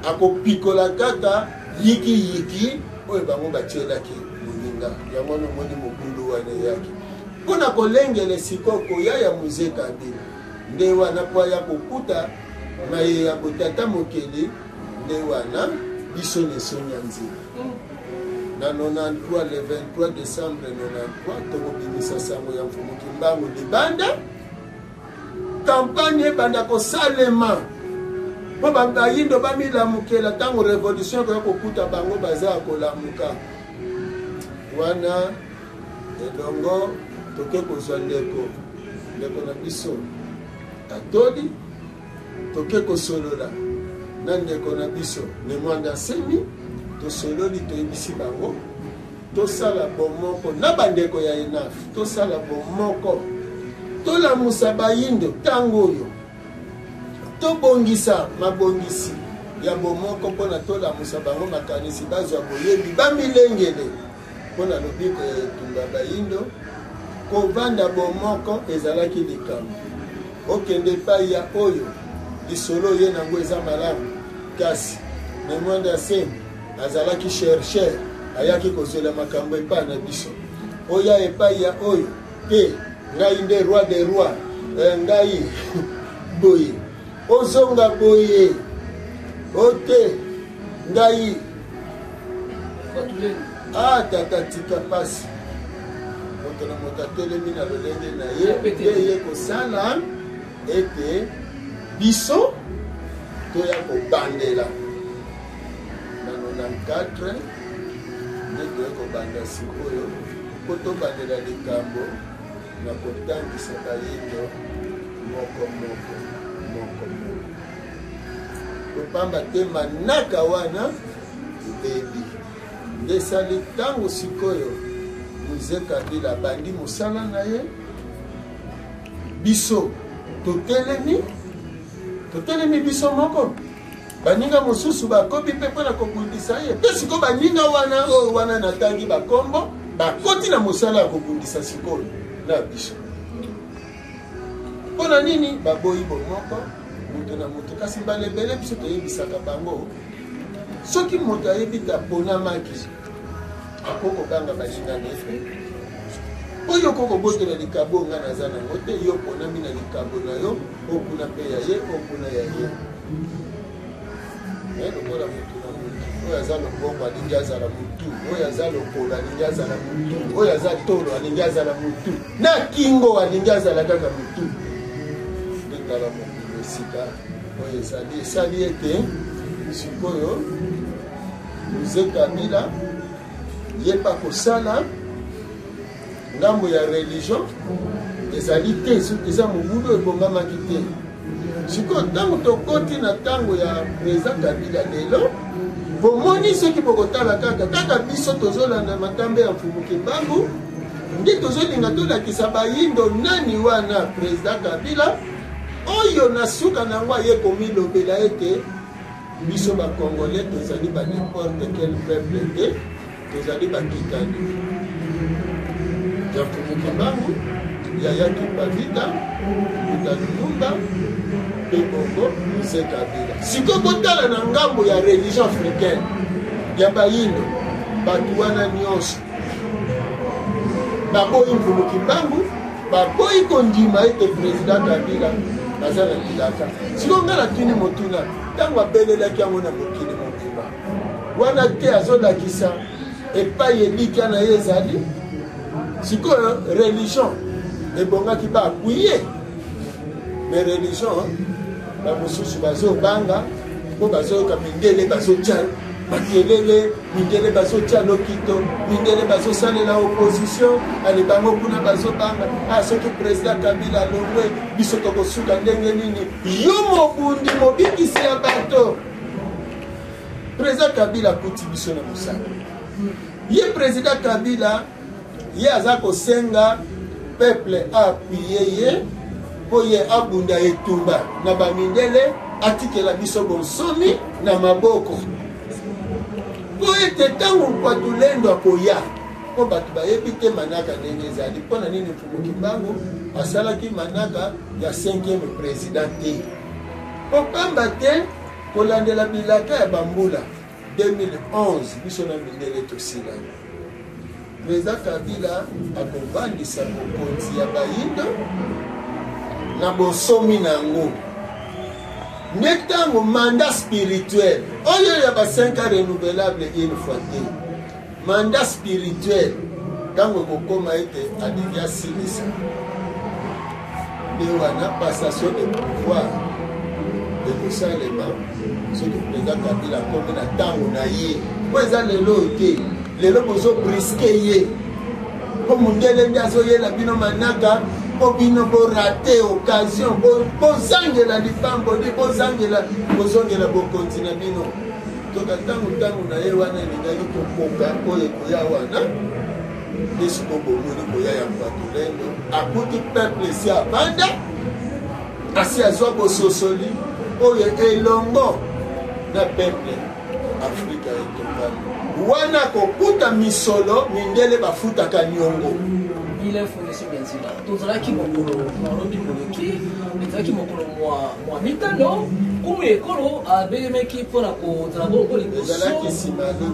akopikola kaka yiki oyo bango batielaki moninga yango nomoni mobulu wana yaki mpona kolengele sikoko ya Mzee Kabila nde wana po ya kokuta maye ya botata mokili nde wana biso nesonya nzela na 93 le 23 décembre 93 tokobimisa sango ya Mfumukimbangu libanda campagne ebanda kosalema mpo bayindo bamilamukela ntango révolution koya kokuta bango baza kolamuka wana elongo toke kozwa ndeko na biso atoli toke kosolola na ndeko na biso ne mwanda semi tosololi toyebisi bango tosala bomoko na bandeko ya ENAF tosala bomoko tolamusa bayindo ntango oyo tobongisa mabongisi ya bomoko mpona tolamusa bango makanisi bazwa boyebi bamilengele mpona lobiko ya etumba bayindo kovanda bomoko ezalaki likambo okende epai ya oyo lisolo ye nango eza malamu kasi memwanda semi azalaki chercheur ayaki kozela makambo epai na biso oya epai ya oyo te ngai nde roi de roi ngai boye ozonga boye ote ngai tata tika pasi moto na moto atelemi na lolenge na ye nde ye kosala ete biso toya kobandela na 94 nde toya kobanda sikoyo mpo tobandela likambo na kotangisa bayindo moko kopamba te manaka wana ebebi nde esali ntango sikoyo Mzee Kabila bandi mosala na ye biso totelemi biso moko baninga mosusu bakobi mpe mpona kobundisa ye mpe sikoyo baninga wana oyo wana natangi bakombo bakoti na mosala ya kobundisa sikoyo na biso mpona nini baboyi bomoko moto na moto kasi mbala ebele biso toyebisaka bango soki moto ayebita ponamaki akokobanga balingani oyo kokobotela likabo nga naza nango te yo ponami na likabo na yo okuna mpe ya ye okuna ya ye lokola motu na motu oyo aza lobongo alingi azala motu oyo aza lokolo alingi azala motu oyo aza tolo alingi azala motu na kingo alingi azala kaka motu ndetala mokolo esika oyo ezali esali ete sikoyo José Kabila yepa kosala ngambo ya religion ezali te eza mobudu ebongamaki te sikoyo ntango tokoti na ntango ya président Kabila lelo bomoni soki bokotala kaka biso tozolanda makambe ya mfumuki mbangu nde tozolinga tolakisa bayindo nani wana président Kabila oyo na suka nango aye komilobela ete biso bakongolais tozali ba n'importe quel peuple te tozali bakitani ya mfumuki mbangu Yaya Kipavita Buta Lumumba mpe bongo José Kabila sikoyo botala na ngambo ya religion africaine ya bayindo bato wana nyonso baboyi mfumuki mbangu baboyi kondima ete président Kabila aza na bilaka sikoyo nga natuni motuna ntango abelelaki yango na mokili mobimba wana te azolakisa epai elikya na ye ezali sikoyo religion ebongaki bakuye me religion bamosusu bazobanga mpo bazoyoka mindele bazotya makelele mindele bazotya lokito mindele bazosalela opposition ale bango kuna bazobanga soki président Kabila alongwe biso tokosuka ndenge nini yo mobundi mobikisi ya bato président Kabila akuti biso na mosala ye président Kabila ye aza kosenga peuple appuye ye po ye abunda etumba na bamindele atikela biso bonsomi na maboko po ete ntango mpatulendo akoya po bato bayebi te manaka ndenge ezali mpo na nini mfumuki mbangu asalaki manaka ya 5e président te po pamba te kolandela bilaka ya bambula 2011 biso na mindele tosila président Kabila akovandisa bokonzi ya bayindo na bonsomi nango nde ntango mandat spirituel oyo ya ba 5 ans renouvelable une fois te mandat spirituel ntango kokoma ete alingi asilisa nde wana passation de pouvoir ekosalema soki président Kabila akomi na ntango na ye po eza lelo te lelo bozobriske ye po mundele nde azoyela bino manaka po bino borate occasion bozangela lipambo ndi bozongela bokonzi na bino toka ntango na ye wana elingaki kokoka oyo ekoya wana nde siko bomoni koya ya mpatulendo akuti peuple esi abanda asi azwa bososoli oyo elongo na peuple afrika etongami wana kokuta misolo mindele bafutaka nyongo il faut laisser bien sûr tozalaki mokolo nalobi moleki ezalaki mokolo mwa mitano kumu ekolo abelemaki mpona kozala bongo liboso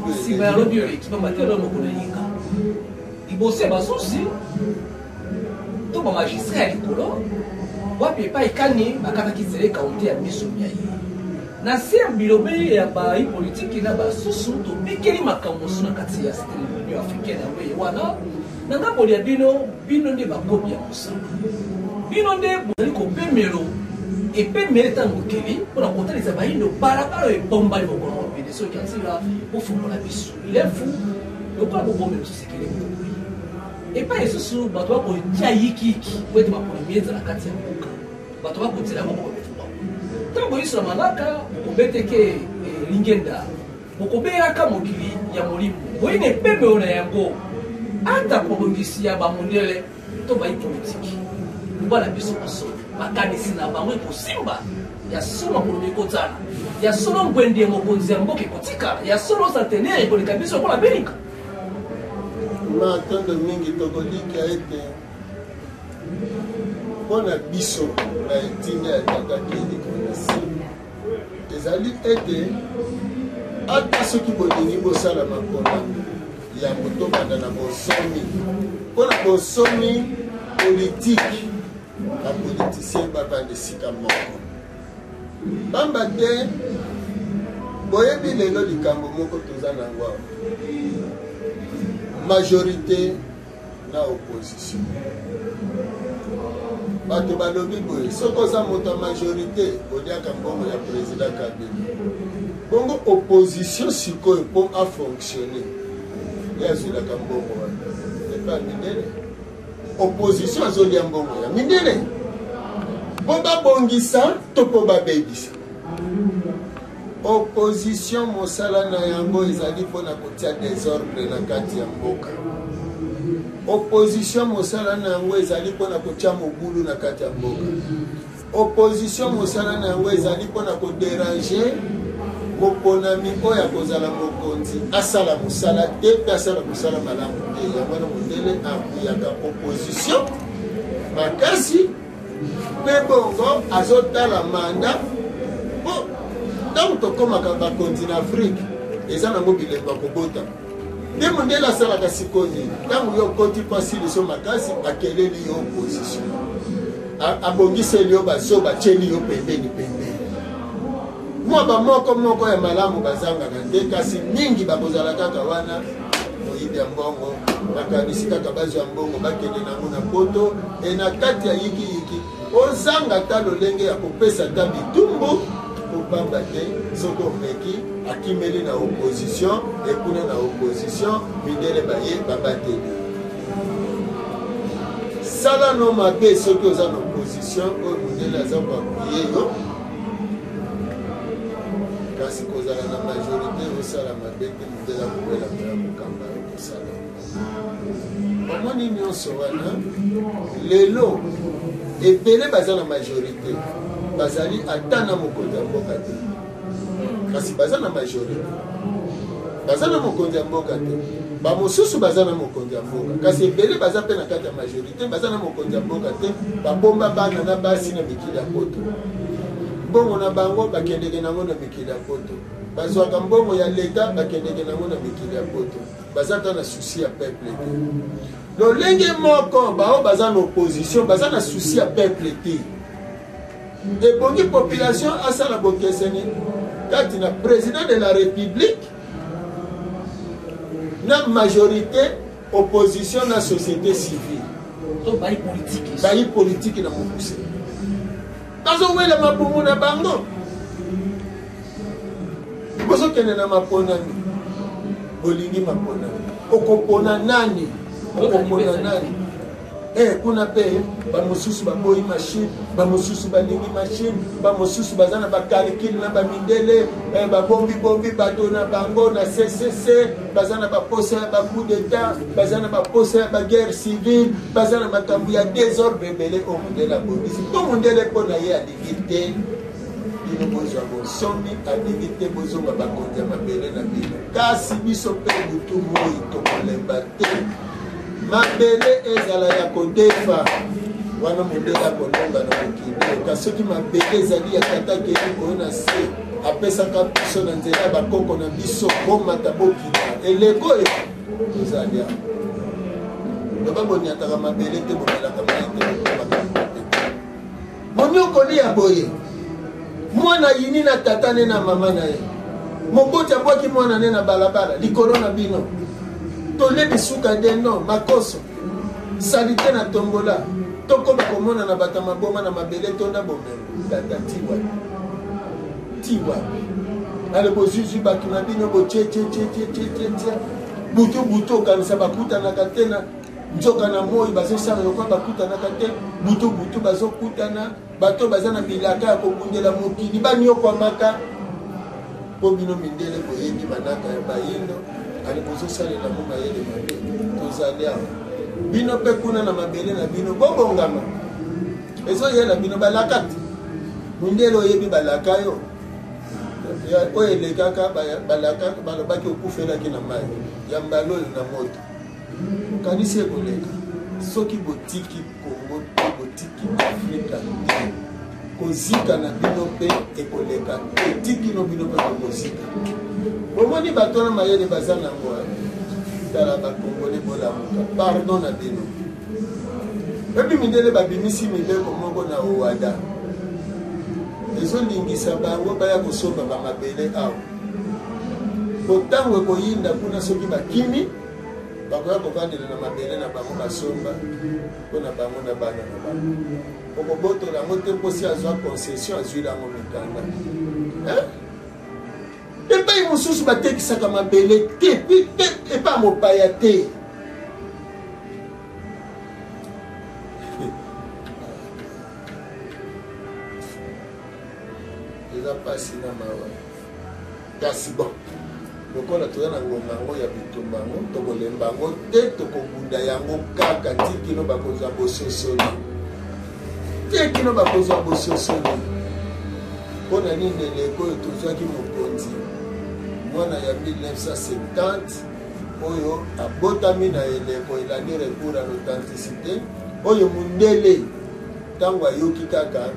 nsima ya lobi oyo ekipamba te elo mokolo elinga liboso ya basusi to bamagistrat ya likolo wapi epai ekani bakataki nzela ekaunte ya miso mia ye na se ya bilobe ya bayi politiki na basusu tobikeli makambo mosusu na kati ya union africaine yango ye wana na ngambo ya bino nde bakomi ya mosala bino nde bozali kopemelo epemele ntango mokili mpona kotalisa bayindo balabala ebombali mokolo mobile soki ansila bofungola biso ilefu lokola bobomelo sosekele mokili epai esusu bato bakotya yikiyiki po ete makolemi ezala kati ya mboka bato bakotela yango bokobetuba ntango boyiso na manaka bokobeteke lingenda bokobeyaka mokili ya molimo boyina epemelo na yango ata kolongisi ya bamondele to bayi politiki bana biso masolo makanisi na bango ekosimba ya solo makolo ekotala ya solo ngwende mokonzi ya mboka ekotikala ya solo centenaire ekoleka biso mpona benika matondo mingi tokolika ete mpona biso na etinde ya takaki likonasi ezali ete ata soki bolingi bosala makona ya kotobanda na bosomi mpona bosomi politike bapolitisien bavanda esika moko pamba te boyebi lelo likambo moko toza nango awa majorité na opposition bato balobi boye soki oza moto ya majorité oliaka mbongo ya président Kabila bongo opposition sikoyo mpo afonctionne ye azwilaka mbongo wana epa mindele opposition azolia mbongo ya mindele mpo babongisa to mpo babebisa opposition mosala na yango ezali mpona kotia désordre na kati ya mboka opposition mosala na yango ezali mpona kotia mobulu na kati ya mboka opposition mosala na yango ezali mpona kodéranger moponami oyo akozala mokonzi asala mosala te mpe asala mosala malamu te yango wana mondele akuyaka opposition makasi mpe bongo azotala manda mpo ntango tokomaka bakonzi na afrike eza nango bilembo akobota nde mondele asalaka sikoyo ntango yo okoti mpasi liso makasi akeleli yo opposition abongiseli yo bazo batieli yo pembeni mwa bamoko ya malamu bazangaka te kasi mingi bakozala kaka wana moyibi ya mbongo bakanisi kaka bazwa mbongo bakende nango na poto e na kati ya yikiyiki ozanga ta lolenge ya kopesa ta bitumbu kopamba te soki omeki akimeli na opposition ekuna na opposition mindele baye babateli sala no mabe soki oza na opposition oyo mondele aza koapuye yo kasi kozala na majorité osala mabe te mondele akobelaka ya kokamba yo kosala omoni nyonso wana lelo ebele baza na majorité bazali ata na mokonzi ya mboka te kasi baza na majorité baza na mokonzi ya mboka te bamosusu baza na mokonzi ya mboka kasi ebele baza mpe na kati ya majorité baza na mokonzi ya mboka te babomba bana na basi na mikili ya poto mbongo na bango bakendeke nango na mikili ya poto bazwaka mbongo ya leta bakendeke nango na mikili ya poto baza ta na susi ya peuple te lolenge moko bao baza na opposition baza na susi ya peuple te ebongi population asala bokeseni kati na président de la république na majorité opposition na société civile bayi politique na mokuse bazowela mabumu na bango bozokende na maponami bolingi maponami okopona nani okomona nani kuna mpe bamosusu baboyi machine bamosusu balingi machine bamosusu baza na bakalikile na bamindele babombi bato na bango na ccc baza na baposa ya bacoup d'état baza na baposa ya baguerre civile baza na makambo ya désordre ebele oyo mondele abongisi mpo mondele mpo na ye alingi te bino bozwa bosomi alingi te bozonga bakonzi ya mabele na bino kasi biso mpe butu moi tokolemba te mabele ezala ya kodefa wana mondele akolonga na mokili kasi soki mabele ezali ya tata keli koyo na se apesaka biso na nzela ya bakoko na biso bomata bokita eleko oyo tozali awa loba boniataka mabele te bomelaka mai te boni okolia boye mwana yini na tata ne na mama na ye moboti abwaki mwana ne na balabala likolo na bino tolebi suka nde no makoso salite na tombola tokoma komona na bato maboma na mabele tonda bomembo tata tiwa ale bozuzwi bato na bino bochechechechecheche butu okanisa bakutanaka te na nzoka na moi bazosala lokwa bakutanaka te butu bazokutana bato baza na bilaka ya kobundela mokili baniokwamaka mpo bino mindele boyebi banaka ya bayindo ali bozosalela mo mayele mabele tozali awa bino mpe kuna na mabele na bino bobongama ezoyela bino balaka te mindele oyebi balaka yo oyo elekaka balaka balobaki okufelaki na mai ya mbala oyo na moto kanisi ekoleka soki botiki kongo te botiki afrika te kozika na bino pe ekoleka etiki no bino pe kozika omoni bato na mayele baza nango tala bakongole bolamuka pardon na bino epi mindele babimisi mileko moko na owada ezolingisa bango baya kosomba bamabele awa kotango ekoyinda kuna soki bakimi bakoya kovandela na mabele na bango basomba mpona bango na bana na bango okobotola yango te mposi azwa concession azwila yango mikanda epai mosusu batekisaka mabele te epa mopaya te eza pasi na mawa kasi bon lokola toza na ngoma yango ya bitumba yango tokolemba yango te tokobunda yango kaka tikino bakozwa bososoli tikino bakozwa bososoli mpona nini eleko oyo tozwaki mokonzi mwana ya 1970 oyo abotami na eleko elandi recours à l'authenticité oyo mundele ntango ayoki kaka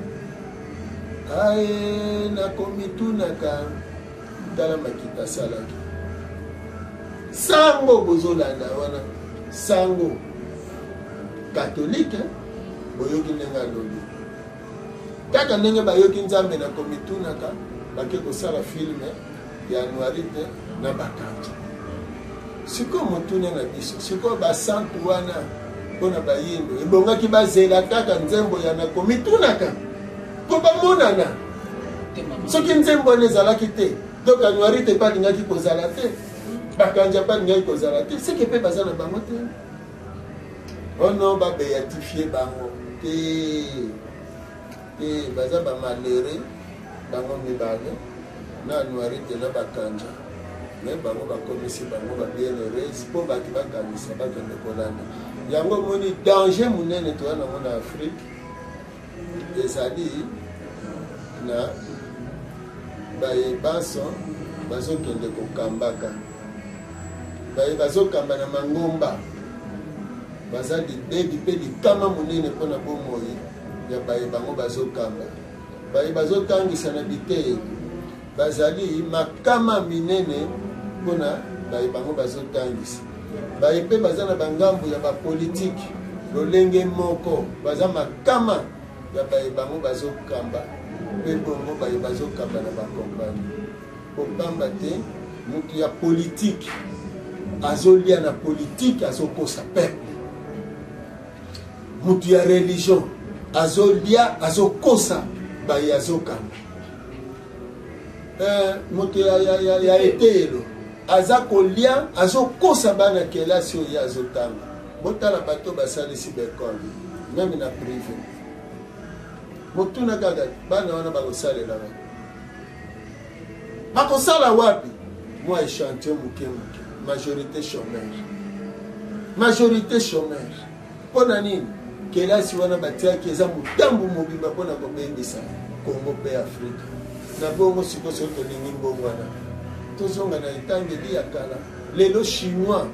aye nakomitunaka tala makita asalaki sango bozolanda wana sango katolike boyoki ndenge alobi kaka ndenge bayoki nzambe nakomitunaka bake kosala filme ya anuarite na bakanja sikoyo motune na biso sikoyo basantu wana mpona bayindo ebongaki bazela kaka nzembo ya nakomitunaka mpo bamonana soki nzembo wana ezalaki te donc anuarite mpe alingaki kozala te bakanja mpe alingaki kozala te seke mpe baza na bango te ono babeatifie bango te baza bamalere bango mibale na anuarite na bakanja me bango bakomisi bango babienerese mpo bato bakanisa bakende kolanda yango moni danger monene toza nango na afrique ezali na bayebanso bazokende kokambaka bazokamba na mangomba baza libebi mpe likama monene mpona bomoi ya baye bango bazokamba baye bazotangisa na biteye bazali makama minene mpona baye bango bazotangisa baye mpe baza na bangambu ya bapolitike lolenge moko baza makama ya baye bango bazokamba mpe bongo baye bazokamba na bakompani kopamba te moto ya politike azolia na politike azokosa pepe moto ya religion azolia azokosa baye azokamba moto ya eteyelo aza kolia azokosa bana kelasi oyo azotanga botala bato basalisi bekole meme na prive motuna kaka bana wana bakosalela bakosala wapi mwa échantillon moke moke majorité chômage mpona nini kelasi wana batiaki eza motambu mobimba mpona kobengisa kongo mpe afrika na bongo sikoyo soki tolingi mbongo wana tozonga na etangeli ya kala lelo chinois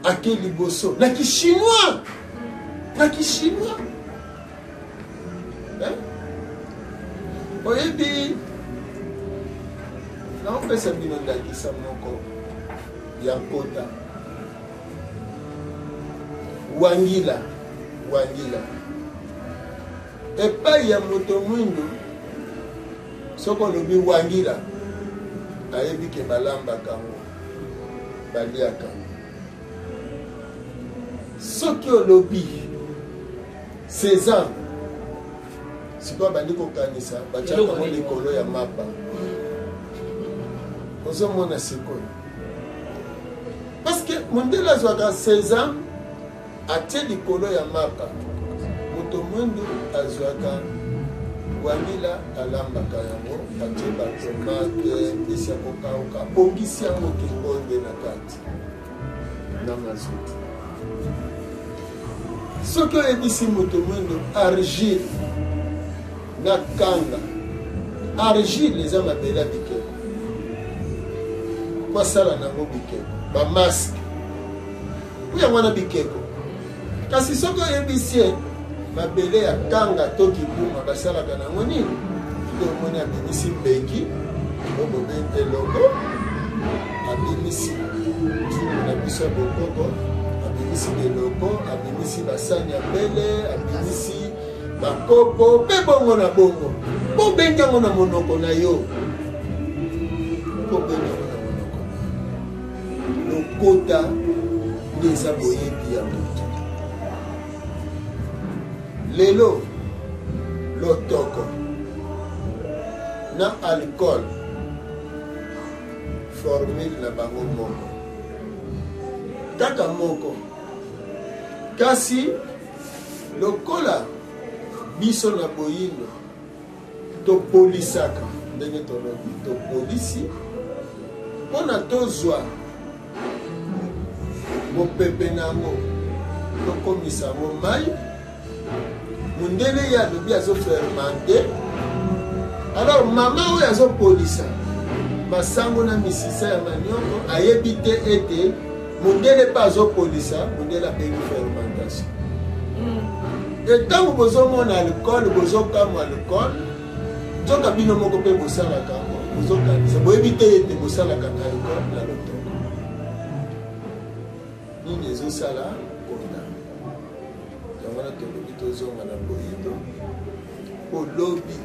ake liboso na kishinois oyebi naopesa bino ndakisa moko ya nkota wangila epai ya moto mwindu soki olobi wangila ayebi ke balambaka ngo baliaka soki olobi sésame sikoyo bandi kokanisa batiaka ngo likolo ya mapa ozomona sikoyo parce que mondele azwaka sésame atie likolo ya mapa moto mwindu azwaka wangila alambaka yango atie batomate mbisi ya kokauka abongisi yango kingonge na kati na mazutu soki oyebisi moto mwindu argile na kanga argile eza mabele ya bikeko kwasala nango bikeko bamaske oya mwana bikeko kasi soki oyebisi ye mabele ya kanga to kibuma basalaka nango nini to moni abimisi mbeki obobente logo abimisi na biso ya bokoko abimisi biloko abimisi basani ya mbele abimisi bakopo mpe bongo na bongo bobengi yango na monoko na yo bobengi yango na monoko lokota nde eza boyebi ya moto lelo lotoko na alcool formule na bango moko kaka moko kasi lokola biso na boyindo topolisaka ndenge tolobi topolisi mpona tozwa mopepe nango tokomisa yango mai mundele ye alobi azofermante alors mama oyo azopolisa masango na misisa ya manioko ayebi te ete mundele mpe azopolisa mundele abengi fermentation etango bozomona alcool bozokamwa alcool nzoka bino moko mpe bosalaka yango bozokanisa boyebi te ete bosalaka na alcool na lotoko nini ezosala kona yango wana tolobi tozonga na boyindo mpo lobi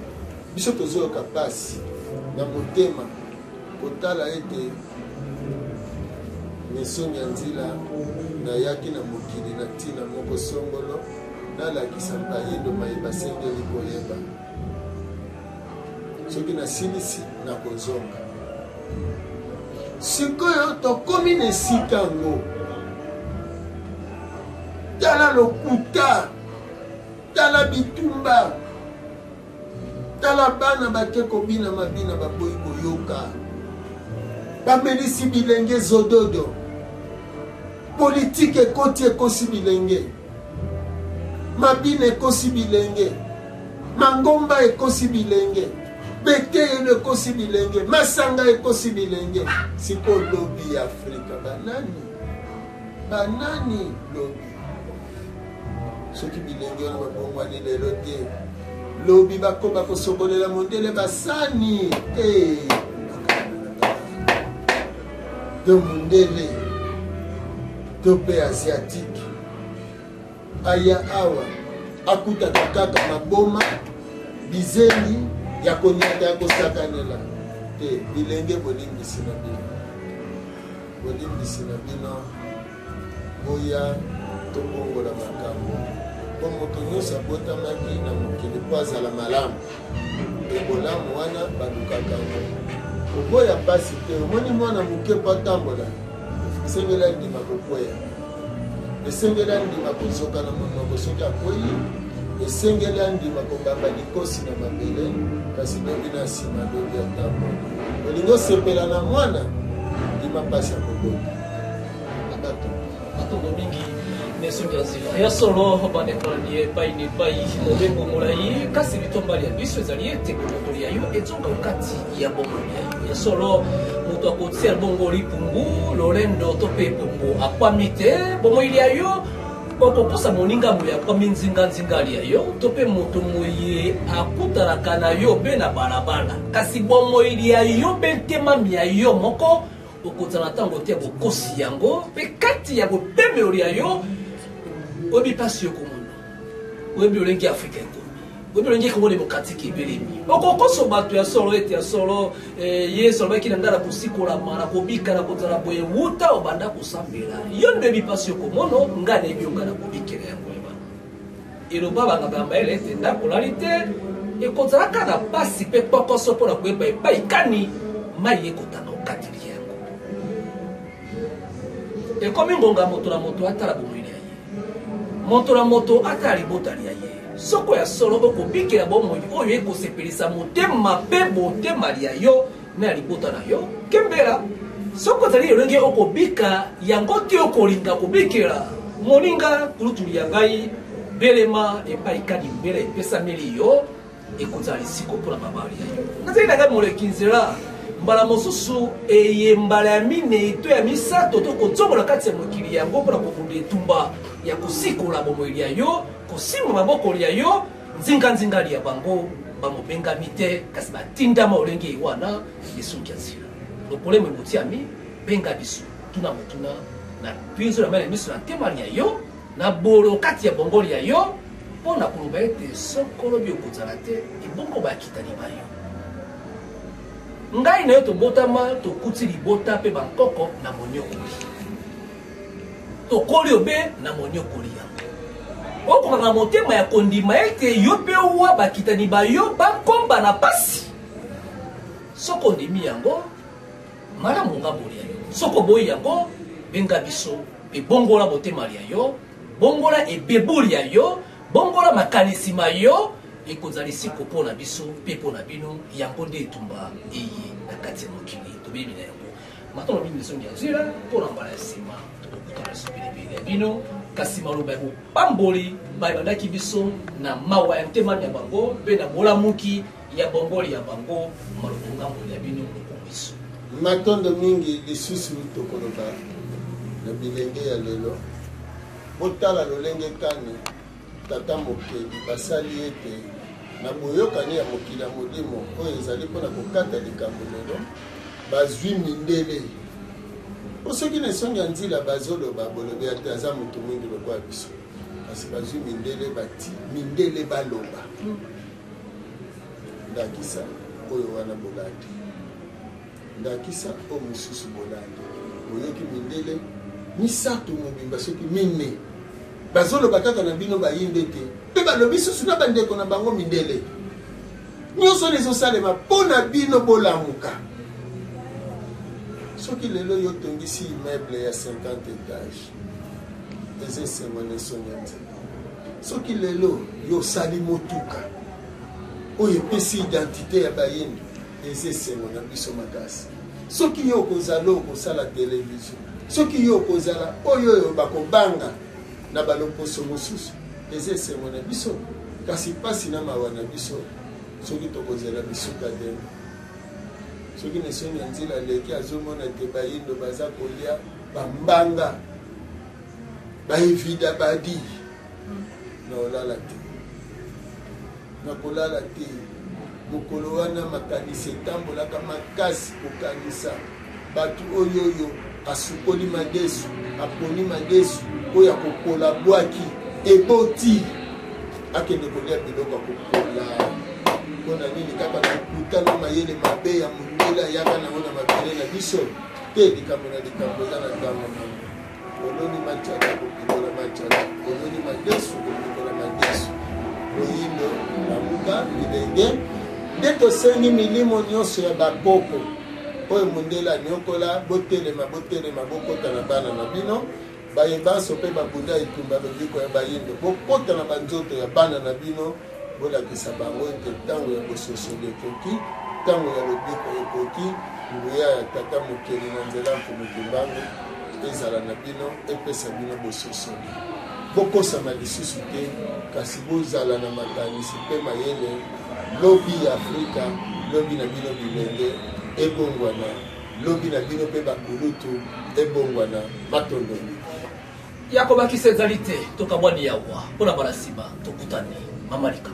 biso tozoyoka pasi na motema kotala ete mission ya nzela nayaki na mokili na ntina moko songolo nalakisa mpayindo mayeba asengeli koyeba soki nasilisi na kozonga sikoyo tokomi na esika yango tala lokuta tala bitumba tala bana bake kobina mabina baboyi koyoka bamelisi bilenge zododo politike ekoti ekosi bilenge mabina ekosi bilenge mangomba ekosi bilenge beteyelo ekosi bilenge masanga ekosi bilenge siko lobi ya Afrika banani lobi soki bilenge wana babongwani lelo te lobi bakoba kosokolela mondele basani de mondele to pe asiatique aya awa akutaka kaka maboma bizeli ya konyata ya kosakanela te bilenge bolimbisi na bino boya tobongola makambo po moto nyonso abotamaki na mokili po azala malamu ebolamu wana balukaka yango oboya mpasi te omoni mwana moke po atambola esengeli andima kokweya esengeli andima kozoka na monoko soki akwei esengeli andima kobamba likosi na mabele kasi lobi na nsima lobi atambola olingi osepela na mwana ndima mpasi ya kobota batongo mingi nesungazila ya solo banekani epai nepai mobengo molai kasi litombali ya biso ezali ete bomokoli ya yo ezonga kati ya bomoli ya yo ya solo moto akotia bongo lipungu lolendo to mpe pungu akwami te bomoili ya yo okokosa moningamu ya kwami nzinganzingali ya yo to mpe moto moye akutalaka na yo mpe na balabala kasi bomoili ya yo mpe ntemami ya yo moko okozala ntango te ya bokosi yango mpe kati ya bopemeli ya yo oyebi mpasi yo komona oyebi olenge afrika ekomi oyebi olenge kongo demokratike ebelemi okokoso bato ya solo ete ya solo ye solo baki na ngai na kosikolama na kobika na kozala boye wuta obanda kosambela yo nde oyebi mpasi yo komono ngai nayebi yo ngai na kobikela yango eba eloba bangamba ele ete ndako olali te ekozalaka na mpasi mpe pokoso mpona koyeba epai kani mai ekotanga okateli yango ekomi ngonga moto na moto atala bomwili ya ye moto na moto atala libotali ya ye soko ya solo okobikela bomoi oyo ekosepelisa motema mpe botemali ya yo na ya libota na yo kembela soko ozali elenge okobika yango te okolinga kobikela moninga kulutuli ya ngai belema epai kadi mbela epesameli yo ekozala lisiko mpona babali ya yo nazali na ngai moleki nzela mbala mosusu eyembala ya mine to ya misato to kozongola kati ya mokili yango mpona kobunda etumba ya kosikola bomoi ya yo kosima maboko ya yo nzinga ya bango bamobengami te kasi batindama olenge wana esuki ya nzela lokolemo emotiami benga biso tuna motuna na biso na mene miso na temali ya yo na bolo kati ya bongoli ya yo mpona koloba ete sokolo bi okozala te ebongo bakitani bayo ngai na yo tobotama tokuti libota mpe bankoko na moniokoli tokoli obe na moniokoli yango okokanga motema ya kondima ete yo mpe wa bakitani bayo bakomba na pasi soko ondimi yango malamu nga boli ya yo soko boyi yango benga biso mpe bongola motema ya yo bongola ebebuli ya yo bongola makanisi ma yo ekozala esiko mpo na biso mpe mpo na bino yango nde etumba eye na kati ya mokili tobebi na yango matano bino lesongi ya nzela mpo na mbala ya nsima tokokutana so bilebele ya bino kasi maloba ya kopamboli bayebandaki biso na mawa ya ntemani ya bango mpe na bolamuki ya bongoli ya bango maloba ngamboli ya bino lokongo biso matondo mingi lisusu tokoloba na bilenge ya lelo botala lolenge kani tata mokeli basali ete na boyokani ya mokili ya molimo oyo ezali mpona kokata likambo lelo bazwi mindele po soki na esongi ya nzela bazoloba bolobi ate aza moto mwingi lokwa biso kasi bazwi mindele bati mindele baloba ndakisa oyo wana bolandi ndakisa o mosusu bolandi boyoki mindele misato mobimba soki mine bazoloba kaka na bino bayinde te mpe balobi susu na bandeko na bango mindele nyonso ezosalema mpo na bino bolamuka soki lelo yo tongisi immeuble ya 50 étage eza esengo na esoni ya nzela soki lelo yo osali motuka oyo epesi identité ya bayindi eza esengo na biso makasi soki yo okozala okosala televizio soki yo okozala oyo bakobanga na baloposo mosusu eza esengo na biso kasi pasi na mawa na biso soki tokozela bisuka te soki na esoni ya nzela leki azomona te bayindo baza kolia bambanga baevida badi na olala te na kolala te mokolo wana makanisi etambolaka makasi kokanisa bato oyo asukoli madesu aponi madesu oyo akokola bwaki eboti akende kolia biloko akokola mpona nini kaka na kutana mayele mabe ya mondela yaka nango na mabele na biso te likambo na likambo eza na ntango nango oloni macala kopikola macala oloni madesu kopikola madesu oyindo lamuka bilenge nde tosengi milimo nyonso ya bakoko oyo mondela nyokola botelema bokota na bana na bino bayebanso mpe babunda etumba lobiko ya bayindo bokota na banzoto ya bana na bino bolakisa bango ete ntango ya bososoli ekoki ntango ya lobiko ekoki nguya ya tata mokeli na nzela mfumukimbango ezala na bino epesa bino bososoli bokosama lisusu te kasi bozala na makanisi mpe mayele lobi ya afrika lobi na bino bilenge ebongwana lobi na bino mpe bakulutu ebongwana matondo yakobakisa ezali te tokabwani yawa mpona bala nsima tokutani mamalika